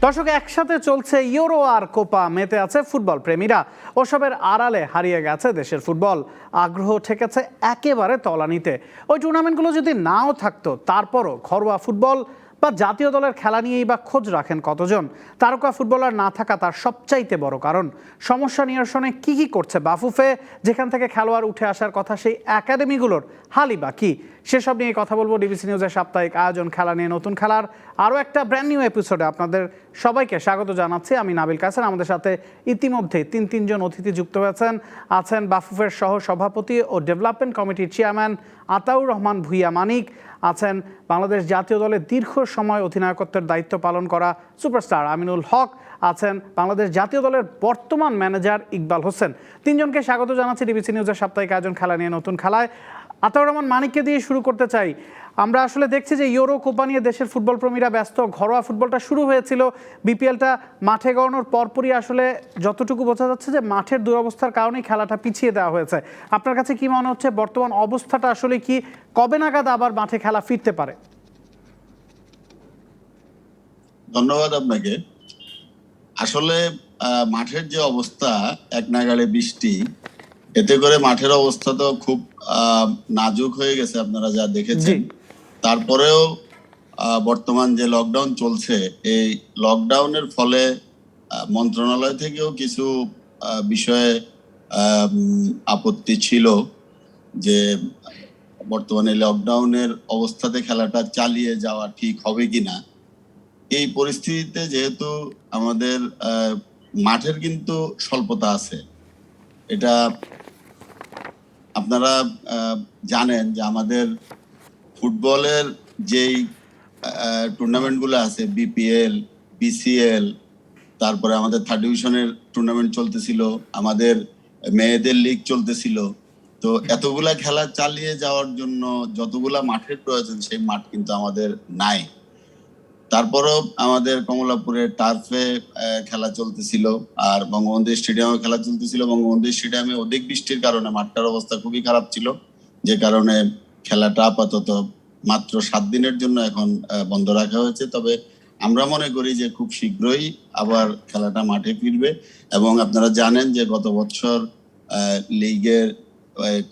দর্শক, একসাথে চলছে ইউরো আর কোপা, মেতে আছে ফুটবল প্রেমীরা। ওসবের আড়ালে হারিয়ে গেছে দেশের ফুটবল, আগ্রহ ঠেকেছে একেবারে তলানিতে। ওই টুর্নামেন্টগুলো যদি নাও থাকতো, তারপরও ঘরোয়া ফুটবল বা জাতীয় দলের খেলা নিয়েই বা খোঁজ রাখেন কতজন? তারকা ফুটবলার না থাকা তার সবচাইতে বড় কারণ। সমস্যা নিরসনে কি করছে বাফুফে? যেখান থেকে খেলোয়াড় উঠে আসার কথা, সেই একাডেমিগুলোর হালই বা কি? সেসব নিয়ে কথা বলবো ডিবিসি নিউজের সাপ্তাহিক আয়োজন খেলা নিয়ে নতুন খেলার আরও একটা ব্র্যান্ড নিউ এপিসোডে। আপনাদের সবাইকে স্বাগত জানাচ্ছি। আমি নাবিল কাসের। আমাদের সাথে ইতিমধ্যে তিনজন অতিথি যুক্ত হয়েছেন। আছেন বাফুফের সহ সভাপতি ও ডেভেলপমেন্ট কমিটির চেয়ারম্যান আতাউর রহমান ভূঁইয়া মানিক। আছেন বাংলাদেশ জাতীয় দলের দীর্ঘ সময় অধিনায়কত্বের দায়িত্ব পালন করা সুপারস্টার আমিনুল হক। আছেন বাংলাদেশ জাতীয় দলের বর্তমান ম্যানেজার ইকবাল হোসেন। তিনজনকে স্বাগত জানাচ্ছি ডিবিসি নিউজের সাপ্তাহিক আয়োজন খেলা নিয়ে নতুন খেলায়। আতাউর রহমান মানিককে দিয়ে শুরু করতে চাই। আমরা আসলে দেখছি যে ইউরো কোপা নিয়ে দেশের ফুটবল প্রেমীরা ব্যস্ত। ঘরোয়া ফুটবলটা শুরু হয়েছিল, বিপিএলটা মাঠে গড়ানোর পরপরই আসলে যতটুকু বোঝা যাচ্ছে যে মাঠের দুরবস্থার কারণেই খেলাটা পিছিয়ে দেওয়া হয়েছে। আপনার কাছে কি মনে হচ্ছে, বর্তমান অবস্থাটা আসলে কি? কবে নাগাদ আবার মাঠে খেলা ফিরতে পারে? ধন্যবাদ আপনাকে। আসলে মাঠের যে অবস্থা, এক নাগাড়ে বৃষ্টি, এতে করে মাঠের অবস্থা তো খুব নাজুক হয়ে গেছে, আপনারা যা দেখেছেন। তারপরেও বর্তমান যে লকডাউন চলছে, এই লকডাউনের ফলে মন্ত্রণালয় থেকেও কিছু বিষয়ে আপত্তি ছিল যে বর্তমানে লকডাউনের অবস্থাতে খেলাটা চালিয়ে যাওয়া ঠিক হবে কিনা। এই পরিস্থিতিতে যেহেতু আমাদের মাঠের কিন্তু স্বল্পতা আছে, এটা আপনারা জানেন যে আমাদের ফুটবলের যেই টুর্নামেন্টগুলো আছে, বিপিএল, বিসিএল, তারপরে আমাদের থার্ড ডিভিশনের টুর্নামেন্ট চলতেছিল, আমাদের মেয়েদের লিগ চলতেছিল। তো এতগুলা খেলা চালিয়ে যাওয়ার জন্য যতগুলা মাঠের প্রয়োজন, সেই মাঠ কিন্তু আমাদের নাই। তারপরও আমাদের কমলাপুরে টার্ফে খেলা চলতেছিল, আর বঙ্গবন্ধু স্টেডিয়ামে খেলা চলতেছিল। বঙ্গবন্ধু স্টেডিয়ামে অধিক বৃষ্টির কারণে মাঠটার অবস্থা খুবই খারাপ ছিল, যে কারণে খেলাটা আপাতত মাত্র 7 দিনের জন্য এখন বন্ধ রাখা হয়েছে। তবে আমরা মনে করি যে খুব শীঘ্রই আবার খেলাটা মাঠে ফিরবে। এবং আপনারা জানেন যে গত বছর লিগের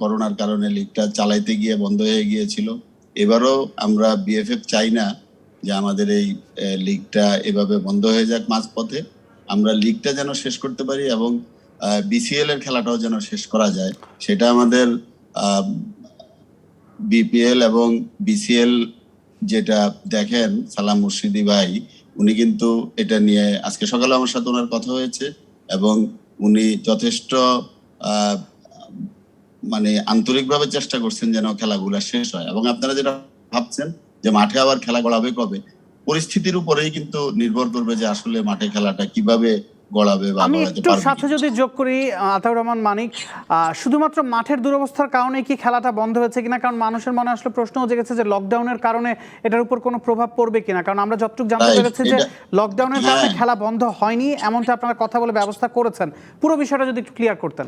করোনার কারণে লিগটা চালাইতে গিয়ে বন্ধ হয়ে গিয়েছিল। এবারও আমরা বিএফএফ চাই না যে আমাদের এই লিগটা এভাবে বন্ধ হয়ে যাক মাঝপথে। আমরা লিগটা যেন শেষ করতে পারি এবং বিসিএল এর খেলাটাও যেন শেষ করা যায়। সেটা আমাদের বিপিএল এবং বিসিএল যেটা দেখেন, সালাম মুর্শিদি ভাই, উনি কিন্তু এটা নিয়ে আজকে সকালে আমার সাথে ওনার কথা হয়েছে এবং উনি যথেষ্ট মানে আন্তরিকভাবে চেষ্টা করছেন যেন খেলাগুলা শেষ হয়। এবং আপনারা যেটা ভাবছেন যে মাঠে আবার খেলা গড়াবে কবে, পরিস্থিতির উপরেই কিন্তু নির্ভর করবে যে আসলে মাঠে খেলাটা কিভাবে গড়াবে বা আমি গড়াতে একটু পারবে। সাথে যদি যোগ করি, আতাউর রহমান মানিক, শুধুমাত্র মাঠের দুরবস্থার কারণে কি খেলাটা বন্ধ হয়েছে কিনা? কারণ মানুষের মনে আসলে প্রশ্ন জেগেছে যে লকডাউনের কারণে এটার উপর কোনো প্রভাব পড়বে কিনা। কারণ আমরা যতটুকু জানতে পেরেছি যে লকডাউনের কারণে খেলা বন্ধ হয়নি, এমনটা আপনারা কথা বলে ব্যবস্থা করেছেন। পুরো বিষয়টা যদি একটু ক্লিয়ার করতেন।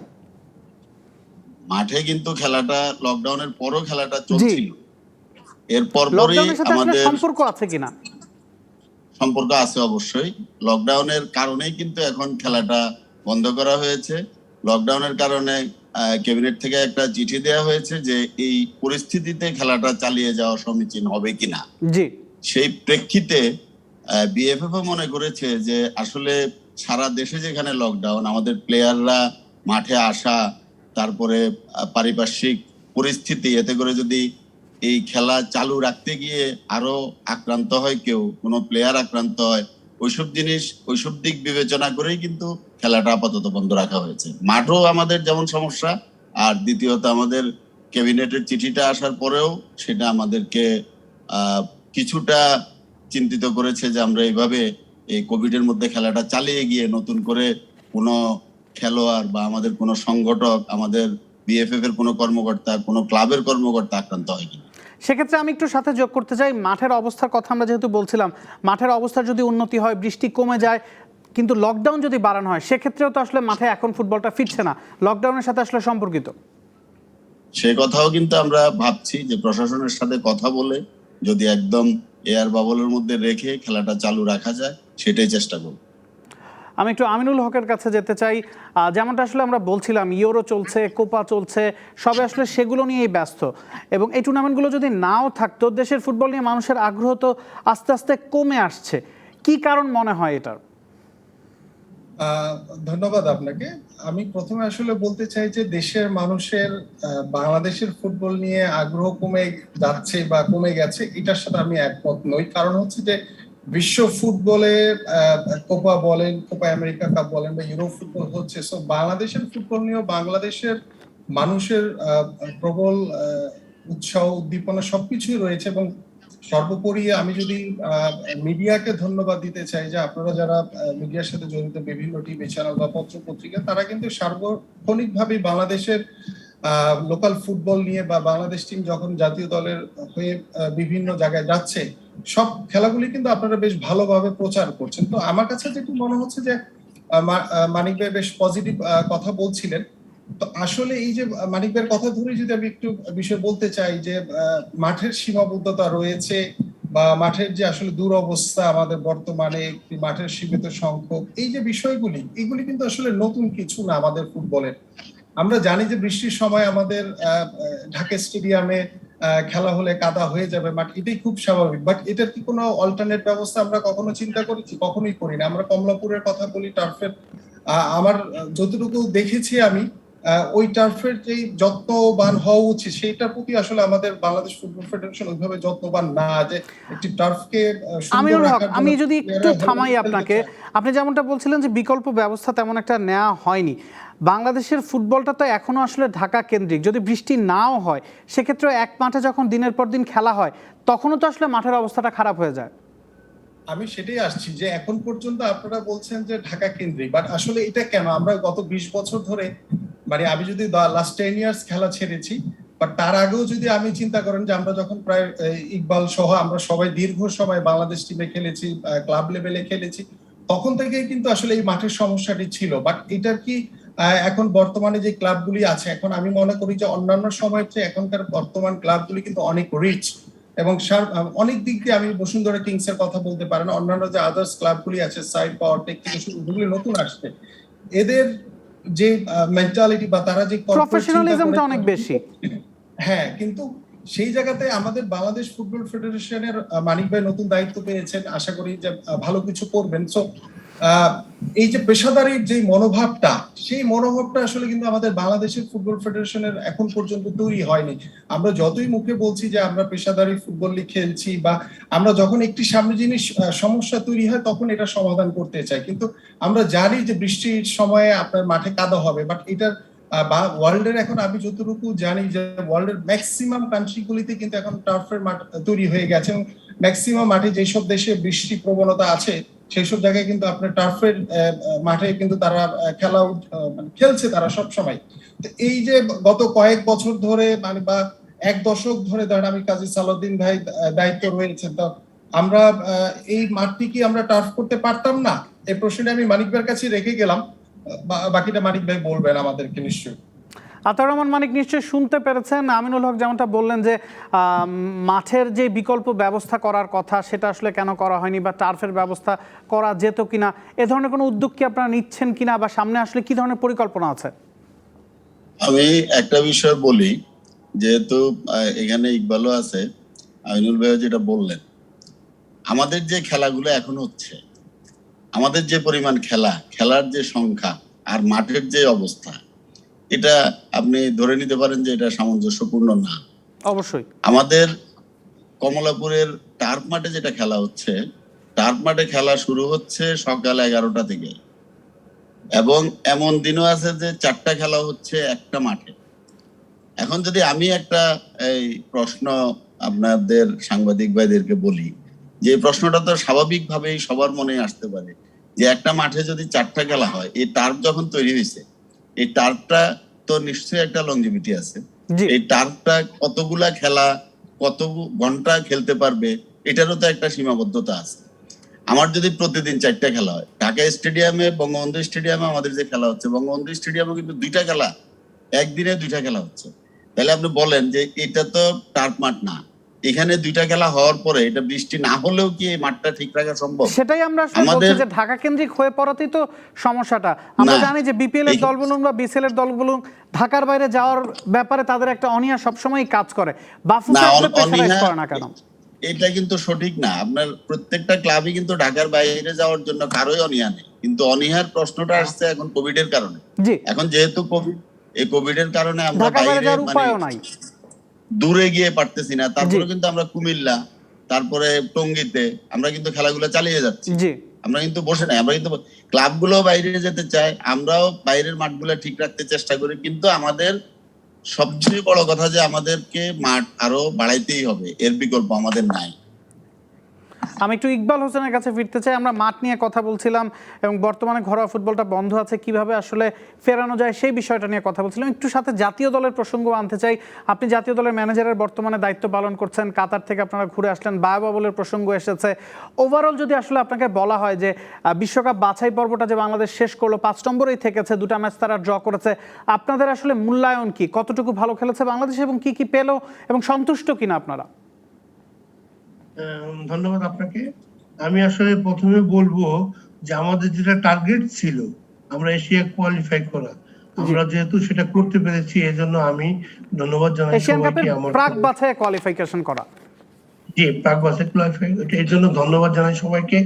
মাঠে কিন্তু খেলাটা লকডাউনের পরও খেলাটা চলছিল। এরপর লকডাউনের সাথে আসলে সম্পর্ক আছে কিনা? সম্পর্ক আছে অবশ্যই। লকডাউনের কারণেই কিন্তু এখন খেলাটা বন্ধ করা হয়েছে। লকডাউনের কারণে ক্যাবিনেট থেকে একটা চিঠি দেওয়া হয়েছে যে এই পরিস্থিতিতে খেলাটা চালিয়ে যাওয়া সমীচীন হবে কিনা। জি, সেই প্রেক্ষিতে বিএফএফ মনে করেছে যে আসলে সারা দেশে যেখানে লকডাউন, আমাদের প্লেয়াররা মাঠে আসা, তারপরে পারিপার্শ্বিক পরিস্থিতি, এতে করে যদি এই খেলা চালু রাখতে গিয়ে আরো আক্রান্ত হয়, কেউ কোনো প্লেয়ার আক্রান্ত হয়, ওইসব দিক বিবেচনা করেই কিন্তু খেলাটা আপাতত বন্ধ রাখা হয়েছে। মাঠও আমাদের যেমন সমস্যা, আর দ্বিতীয়ত আমাদের ক্যাবিনেটের চিঠিটা আসার পরেও সেটা আমাদেরকে কিছুটা চিন্তিত করেছে যে আমরা এইভাবে এই কোভিড এর মধ্যে খেলাটা চালিয়ে গিয়ে নতুন করে কোনো খেলোয়াড় বা আমাদের কোনো সংগঠক, আমাদের বিএফএফ এর কোনো কর্মকর্তা, কোনো ক্লাবের কর্মকর্তা আক্রান্ত হয় কিনা। সেক্ষেত্রে আমি একটু সাথে যোগ করতে চাই, মাঠের অবস্থার কথা আমরা যেহেতু বলছিলাম, মাঠের অবস্থার যদি উন্নতি হয়, বৃষ্টি কমে যায়, কিন্তু লকডাউন যদি বাড়ানো হয়, সেক্ষেত্রেও তো আসলে মাঠে এখন ফুটবলটা ফিরছে না, লকডাউনের সাথে আসলে সম্পর্কিত। সে কথাও কিন্তু আমরা ভাবছি যে প্রশাসনের সাথে কথা বলে যদি একদম এয়ার বাবলের মধ্যে রেখে খেলাটা চালু রাখা যায়, সেটাই চেষ্টা করব। আমি একটু আমিনুল হকের কাছে যেতে চাই। যেমনটা আসলে আমরা বলছিলাম, ইউরো চলছে, কোপা চলছে, সবে আসলে সেগুলো নিয়েই ব্যস্ত, এবং এই টুর্নামেন্টগুলো যদি নাও থাকতো, দেশের ফুটবল নিয়ে মানুষের আগ্রহ তো আস্তে আস্তে কমে আসছে। কি কারণ মনে হয় এটার? ধন্যবাদ আপনাকে। আমি প্রথমে আসলে বলতে চাই যে দেশের মানুষের বাংলাদেশের ফুটবল নিয়ে আগ্রহ কমে যাচ্ছে বা কমে গেছে, এটার সাথে আমি একমত নই। কারণ হচ্ছে যে বিশ্ব ফুটবলে কোপা বলেন, কোপা আমেরিকা কাপ বলেন বা ইউরো ফুটবল হচ্ছে, সো বাংলাদেশের ফুটবল নিয়েও বাংলাদেশের মানুষের প্রবল উৎসাহ উদ্দীপনা সবকিছুই রয়েছে। এবং সর্বোপরি আমি যদি মিডিয়াকে ধন্যবাদ দিতে চাই, যে আপনারা যারা মিডিয়ার সাথে জড়িত, বিভিন্ন টিভি চ্যানেল বা পত্র পত্রিকা, তারা কিন্তু সার্বক্ষণিকভাবে বাংলাদেশের লোকাল ফুটবল নিয়ে বা বাংলাদেশ টিম যখন জাতীয় দলের হয়ে বিভিন্ন জায়গায় যাচ্ছে, সব খেলাগুলি কিন্তু আপনারা বেশ ভালোভাবে প্রচার করছেন। তো আমার কাছে যেটা মনে হচ্ছে যে মানিক ভাই বেশ পজিটিভ কথা বলছিলেন। তো আসলে এই যে মানিক ভাইয়ের কথা ধরে যদি আমি একটু বিষয় বলতে চাই, যে মাঠের সীমাবদ্ধতা রয়েছে বা মাঠের যে আসলে দুরবস্থা আমাদের বর্তমানে, মাঠের সীমিত সংখ্যক, এই যে বিষয়গুলি, এগুলি কিন্তু আসলে নতুন কিছু না আমাদের ফুটবলের। আমরা জানি যে বৃষ্টির সময় আমাদের ঢাকা স্টেডিয়ামে খেলা হলে কাদা হয়ে যাবে মাঠ, এটাই খুব স্বাভাবিক। বাট এটার কি কোনো অল্টারনেট ব্যবস্থা আমরা কখনো চিন্তা করেছি? কখনোই করি না। আমরা কমলাপুরের কথা বলি, টার্ফের আমার যতটুকু দেখেছি আমি, ওই টার্ফের যে যত্নবান হওয়া উচিত, সেইটার প্রতি আসলে আমাদের বাংলাদেশ ফুটবল ফেডারেশন ওইভাবে যত্নবান না, যে একটি টার্ফকে সুন্দর আমিনুল হক, রাখার জন্য। আমি যদি একটু থামাই আপনাকে, আপনি যেমনটা বলছিলেন যে বিকল্প ব্যবস্থা তেমন একটা নেওয়া হয়নি। বাংলাদেশের ফুটবলটা তো এখনো আসলে ঢাকা কেন্দ্রিক। যদি বৃষ্টি নাও হয়, সেক্ষেত্রে এক মাঠে যখন দিনের পর দিন খেলা হয়, তখনও তো আসলে মাঠের অবস্থাটা খারাপ হয়ে যায়। আমি সেটাই আসছি, যে এখন পর্যন্ত আপনারা বলছেন যে ঢাকা কেন্দ্রিক, বাট আসলে এটা কেন? আমরা গত 20 বছর ধরে, মানে আমি যদি লাস্ট 10 ইয়ার্স খেলা ছেড়েছি, বাট তার আগেও যদি আমি চিন্তা করেন যে আমরা যখন প্রায় ইকবাল সহ আমরা সবাই দীর্ঘ সময় বাংলাদেশ টিমে খেলেছি, ক্লাব লেভেলে খেলেছি, তখন থেকেই কিন্তু আসলে এই মাঠের সমস্যাটি ছিল। বাট এটার কি এখন বর্তমানে যে ক্লাবগুলি আছে, এখন আমি মনে করি যে অন্যান্য সময়ের চেয়ে এখনকার বর্তমান ক্লাবগুলি কিন্তু অনেক রিচ, এবং অনেক দিক দিয়ে আমি বসুন্ধরা কিংস এর কথা বলতে পারেন, অন্যান্য যে আদার্স ক্লাবগুলি আছে, সাইড পাওয়ার টেক থেকে শুরু, যেগুলি নতুন আসছে, এদের যে মেন্টালিটি বা তারা যে প্রফেশনালিজমটা অনেক বেশি। হ্যাঁ, কিন্তু সেই জায়গাতে আমাদের বাংলাদেশ ফুটবল ফেডারেশনের মানিক ভাই নতুন দায়িত্ব পেয়েছেন, আশা করি যে ভালো কিছু করবেন। সো এই যে পেশাদারির যে মনোভাবটা, সেই মনোভাবটা আসলে কিন্তু আমাদের বাংলাদেশের ফুটবল ফেডারেশনের এখন পর্যন্ত তৈরি হয়নি। আমরা যতই মুখে বলছি যে আমরা পেশাদারি ফুটবল খেলছি, বা আমরা যখন একটি সামনে জিনিস সমস্যা তৈরি হয় তখন এটা সমাধান করতে চাই, কিন্তু আমরা জানি যে বৃষ্টির সময়ে আপনার মাঠে কাদা হবে, বাট এটার ওয়ার্ল্ডের, এখন আমি যতটুকু জানি যে ওয়ার্ল্ডের ম্যাক্সিমাম কান্ট্রিগুলিতে কিন্তু এখন টার্ফের মাঠ তৈরি হয়ে গেছে, এবং ম্যাক্সিমাম মাঠে যেসব দেশে বৃষ্টি প্রবণতা আছে, সেই সব জায়গায় কিন্তু আপনার টার্ফের মাঠে কিন্তু তারা খেলছে তারা সব সময়। তো এই যে গত কয়েক বছর ধরে, মানে বা এক দশক ধরে ধরেন, আমি কাজী সালাউদ্দিন ভাই দায়িত্ব রয়েছেন, তো আমরা এই মাঠটি কি আমরা টার্ফ করতে পারতাম না? এই প্রশ্নটা আমি মানিক ভাইয়ের কাছে রেখে গেলাম, বাকিটা মানিক ভাই বলবেন আমাদেরকে নিশ্চয়ই। আতাউর রহমান মানিক নিশ্চয়ই শুনতে পেরেছেন আমিনুল হক যেমনটা বললেন যে মাঠের যে বিকল্প ব্যবস্থা করার কথা, সেটা আসলে কেন করা হয়নি, বা টার্ফের ব্যবস্থা করা যেত কিনা, এ ধরনের কোনো উদ্যোগ কি আপনারা নিচ্ছেন কিনা, বা সামনে আসলে কি ধরনের পরিকল্পনা আছে? আমি একটা বিষয় বলি, যেহেতু এখানে ইকবালও আছে, আমিনুল ভাই যেটা বললেন, আমাদের যে খেলাগুলো এখন হচ্ছে, আমাদের যে পরিমাণ খেলার যে সংখ্যা আর মাঠের যে অবস্থা, এটা আপনি ধরে নিতে পারেন যে এটা সামঞ্জস্যপূর্ণ না। অবশ্যই আমাদের কমলাপুরের টার্ফ মাঠে যেটা খেলা হচ্ছে, টার্ফ মাঠে খেলা শুরু হচ্ছে সকাল 11টা থেকে, এবং এমন দিনও আছে যে 4টা খেলা হচ্ছে একটা মাঠে। এখন যদি আমি একটা এই প্রশ্ন আপনাদের সাংবাদিক ভাইদেরকে বলি, যে প্রশ্নটা তো স্বাভাবিকভাবেই সবার মনে আসতে পারে, যে একটা মাঠে যদি 4টা খেলা হয়, এই টার্ফ যখন তৈরি হয়েছে, এই টার্ফটা তো নিশ্চয়ই একটা লংজিভিটি আছে। এই টার্ফটা কতগুলা খেলা, কত ঘন্টা খেলতে পারবে, এটারও তো একটা সীমাবদ্ধতা আছে। আমার যদি প্রতিদিন 4টা খেলা হয়, ঢাকা স্টেডিয়ামে, বঙ্গবন্ধু স্টেডিয়ামে আমাদের যে খেলা হচ্ছে, বঙ্গবন্ধু স্টেডিয়ামে কিন্তু 2টা খেলা, একদিনে 2টা খেলা হচ্ছে। তাহলে আপনি বলেন যে এটা তো টার্ফ মাঠ না, এখানে 2টা খেলা হওয়ার পরে এটা বৃষ্টি না হলেও কি এই মাঠটা ঠিক রাখা সম্ভব? সেটাই আমরা আসলে বলছি যে ঢাকা কেন্দ্রিক হয়ে পড়াতেই তো সমস্যাটা। আমরা জানি যে বিপিএল এর দল বলুন বা বিসিএল এর দল বলুন, ঢাকার বাইরে যাওয়ার ব্যাপারে তাদের একটা অনীহা সবসময় কাজ করে। বাফুফে আসলে প্রেসারাইজ করে না কেন? এটা কিন্তু সঠিক না। আপনার প্রত্যেকটা ক্লাবই কিন্তু ঢাকার বাইরে যাওয়ার জন্য কারোই অনীহা নেই, কিন্তু অনীহার প্রশ্নটা আসছে এখন কোভিড এর কারণে। এখন যেহেতু এই কোভিড এর কারণে আমরা বাইরে মানে দূরে গিয়ে পারতেছি না, তারপরে কিন্তু আমরা কুমিল্লা, তারপরে টঙ্গীতে আমরা কিন্তু খেলাগুলো চালিয়ে যাচ্ছি। আমরা কিন্তু বসে নাই, আমরা কিন্তু ক্লাবগুলো বাইরে যেতে চাই, আমরাও বাইরের মাঠগুলো ঠিক রাখতে চেষ্টা করি, কিন্তু আমাদের সবচেয়ে বড় কথা যে আমাদেরকে মাঠ আরো বাড়াইতেই হবে, এর বিকল্প আমাদের নাই। আমি একটু ইকবাল হোসেনের কাছে ফিরতে চাই। আমরা মাঠ নিয়ে কথা বলছিলাম এবং বর্তমানে ঘরোয়া ফুটবলটা বন্ধ আছে, কিভাবে আসলে ফেরানো যায় সেই বিষয়টা নিয়ে কথা বলছিলাম। একটু সাথে জাতীয় দলের প্রসঙ্গ আনতে চাই। আপনি জাতীয় দলের ম্যানেজারের বর্তমানে দায়িত্ব পালন করছেন, কাতার থেকে আপনারা ঘুরে আসলেন, বায়োবাবলের প্রসঙ্গ এসেছে। ওভারঅল যদি আসলে আপনাকে বলা হয় যে বিশ্বকাপ বাছাই পর্বটা যে বাংলাদেশ শেষ করলো 5 নম্বরেই থেকেছে, 2টা ম্যাচ তারা ড্র করেছে, আপনাদের আসলে মূল্যায়ন কি? কতটুকু ভালো খেলেছে বাংলাদেশ এবং কি কি পেল এবং সন্তুষ্ট কিনা আপনারা? ধন্যবাদ আপনাকে। আমি আসলে প্রথমে বলবো যে আমাদের যেটা টার্গেট ছিল আমরা এশিয়া কোয়ালিফাই করা, আমরা যেহেতু সেটা করতে পেরেছি এজন্য আমি ধন্যবাদ জানাই সবাইকে। আমার প্রাক বাছাই কোয়ালিফিকেশন করা, জি প্রাক বাছাই কোয়ালিফাই, এর জন্য ধন্যবাদ জানাই সবাইকে।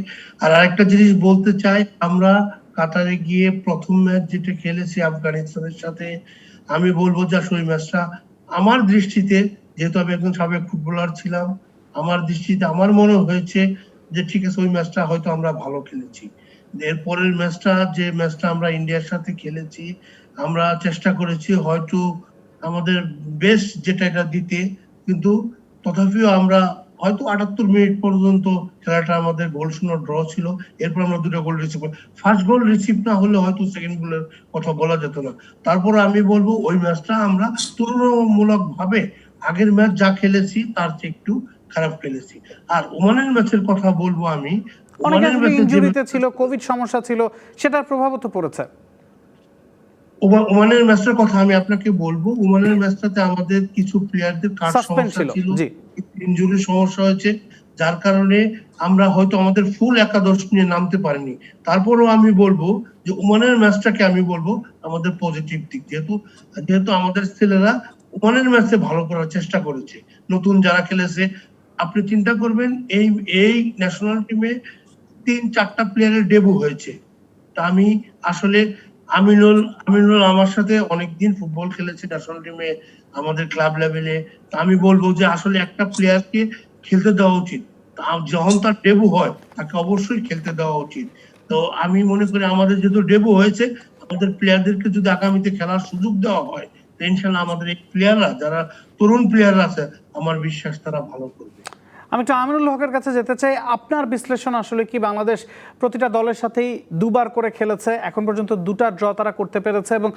আর আরেকটা জিনিস বলতে চাই, আমরা কাতারে গিয়ে প্রথম ম্যাচ যেটা খেলেছি আফগানিস্তানের সাথে, আমি বলবো যে আসলে ওই ম্যাচটা আমার দৃষ্টিতে, যেহেতু আমি একজন সাবেক ফুটবলার ছিলাম, আমার দৃষ্টিতে আমার মনে হয়েছে যে ঠিক আছে ওই ম্যাচটা হয়তো আমরা ভালো খেলেছি। এরপরের ম্যাচটা, যে ম্যাচটা আমরা ইন্ডিয়ার সাথে খেলেছি, আমরা চেষ্টা করেছি হয়তো আমাদের বেস্ট যেটা এটা দিতে, কিন্তু তথাপিও আমরা হয়তো 78 মিনিট পর্যন্ত খেলাটা আমাদের গোল শূন্য ড্র ছিল। এরপর আমরা 2টা গোল রিসিভ করি। ফার্স্ট গোল রিসিভ না হলে হয়তো সেকেন্ড গোলের কথা বলা যেত না। তারপর আমি বলবো ওই ম্যাচটা আমরা তুলনামূলক ভাবে আগের ম্যাচ যা খেলেছি তার চেয়ে একটু খারাপ খেলেছি। আর ওমানের ম্যাচের কথা বলবো আমি, ওমানের ম্যাচে ইনজুরিতে ছিল, কোভিড সমস্যা ছিল, সেটার প্রভাবও তো পড়েছে। ওমানের ম্যাচের কথা আমি আপনাকে বলবো, ওমানের ম্যাচটাতে আমাদের কিছু প্লেয়ারদের কার্ড সমস্যা ছিল, ইনজুরি সমস্যা হয়েছে, যার কারণে আমরা হয়তো আমাদের ফুল একাদশ নিয়ে নামতে পারিনি। তারপরেও আমি বলবো যে ওমানের ম্যাচটাকে আমি বলবো আমাদের পজিটিভ দিক, যেহেতু আমাদের ছেলেরা ওমানের ম্যাচে ভালো করার চেষ্টা করেছে। নতুন যারা খেলেছে, আপনি চিন্তা করবেন এই ন্যাশনাল টিমে 3-4টা প্লেয়ারের ডেবু হয়েছে। তা আমি আসলে আমিনুল আমার সাথে অনেকদিন ফুটবল খেলেছে ন্যাশনাল টিমে, আমাদের ক্লাব লেভেলে। আমি বলবো যে আসলে একটা প্লেয়ারকে খেলতে দেওয়া উচিত, যখন তার ডেবু হয় তাকে অবশ্যই খেলতে দেওয়া উচিত। তো আমি মনে করি আমাদের যেহেতু ডেবু হয়েছে, আমাদের প্লেয়ারদেরকে যদি আগামীতে খেলার সুযোগ দেওয়া হয়, ইনশাআল্লাহ আমাদের এই প্লেয়াররা, যারা তরুণ প্লেয়াররা আছে, আমার বিশ্বাস তারা ভালো করবে। আমি একটু আমিনুল হকের কাছে যেতে চাই। আপনার বিশ্লেষণ আসলে কি? বাংলাদেশ প্রতিটা দলের সাথেই 2বার করে খেলেছে, এখন পর্যন্ত 2টা ড্র তারা করতে পেরেছে এবং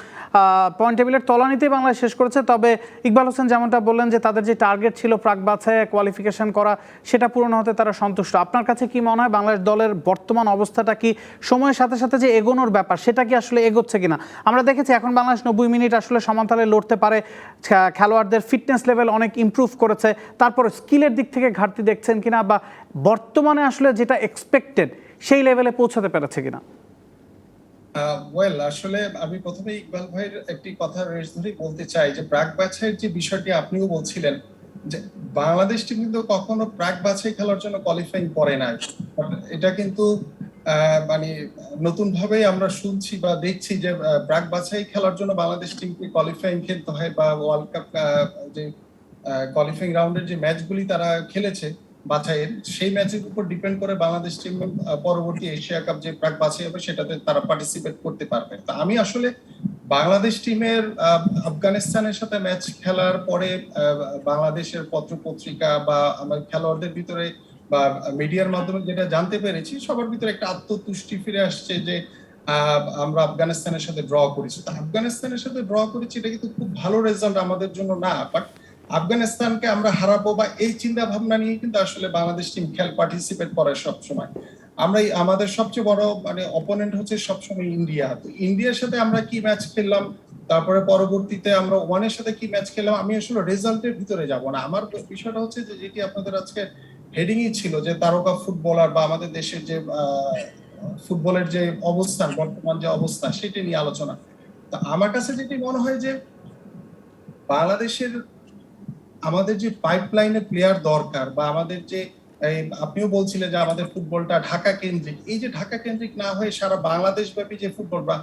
পয়েন্ট টেবিলের তলানিতেই বাংলাদেশ শেষ করেছে। তবে ইকবাল হোসেন যেমনটা বললেন যে তাদের যে টার্গেট ছিল প্রাক বাছাইয়ে কোয়ালিফিকেশন করা, সেটা পূরণ হতে তারা সন্তুষ্ট। আপনার কাছে কি মনে হয় বাংলাদেশ দলের বর্তমান অবস্থাটা কি? সময়ের সাথে সাথে যে এগোনোর ব্যাপার, সেটা কি আসলে এগোচ্ছে কিনা? আমরা দেখেছি এখন বাংলাদেশ 90 মিনিট আসলে সমানতালে লড়তে পারে, খেলোয়াড়দের ফিটনেস লেভেল অনেক ইমপ্রুভ করেছে। তারপর স্কিলের দিক থেকে ঘাটতি দেখছেন কিনা, বা বর্তমানে আসলে যেটা এক্সপেক্টেড সেই লেভেলে পৌঁছাতে পেরেছে কিনা? আসলে আমি প্রথমে ইকবাল ভাইয়ের একটি কথা রেশ ধরে বলতে চাই যে প্রাক বাছাইয়ের যে বিষয়টি আপনিও বলছিলেন যে বাংলাদেশ টিম কিন্তু কখনো প্রাক বাছাই খেলার জন্য কোয়ালিফাইং করে নাই। এটা কিন্তু মানে নতুন ভাবে আমরা শুনছি বা দেখছি যে প্রাক বাছাই খেলার জন্য বাংলাদেশ টিমকে কোয়ালিফাইং খেলতে হয়, বা ওয়ার্ল্ড কাপ যে কোয়ালিফাইং রাউন্ডের যে ম্যাচগুলি তারা খেলেছে বাছাইয়ের, সেই ম্যাচের উপর ডিপেন্ড করে বাংলাদেশ টিম পরবর্তী এশিয়া কাপ যে প্রাক বাছাই হবে সেটাতে তারা পার্টিসিপেট করতে পারবে। তা আমি আসলে বাংলাদেশ টিমের আফগানিস্তানের সাথে ম্যাচ খেলার পরে বাংলাদেশের পত্র পত্রিকা বা আমার খেলোয়াড়দের ভিতরে বা মিডিয়ার মাধ্যমে যেটা জানতে পেরেছি, সবার ভিতরে একটা আত্মতুষ্টি ফিরে আসছে যে আমরা আফগানিস্তানের সাথে ড্র করেছি। তা আফগানিস্তানের সাথে ড্র করেছি, এটা কিন্তু খুব ভালো রেজাল্ট আমাদের জন্য না, বাট আফগানিস্তানকে আমরা হারাবো বা এই চিন্তা ভাবনা নিয়ে কিন্তু আসলে বাংলাদেশ টিম পার্টিসিপেট করে সব সময়। আমরা আমাদের সবচেয়ে বড় মানে অপোনেন্ট হচ্ছে সবসময় ইন্ডিয়া। তো ইন্ডিয়ার সাথে আমরা কি ম্যাচ খেললাম তারপরে পরবর্তীতে আমরা ওমানের সাথে কি ম্যাচ খেলাম, আমি আসলে রেজাল্টের ভিতরে যাব না। আমার বিষয়টা হচ্ছে যে যেটি আপনাদের আজকে হেডিংই ছিল যে তারকা ফুটবলার বা আমাদের দেশের যে ফুটবলের যে অবস্থান, বর্তমান যে অবস্থা, সেটা নিয়ে আলোচনা। তো আমার কাছে যেটি মনে হয় যে বাংলাদেশের আমাদের যে পাইপলাইনে প্লেয়ার দরকার বা আমাদের যে আপনিও বলছিলেন যে আমাদের ফুটবলটা ঢাকা কেন্দ্রিক, এই যে ঢাকা কেন্দ্রিক না হয়ে সারা বাংলাদেশ ব্যাপী যে ফুটবল বা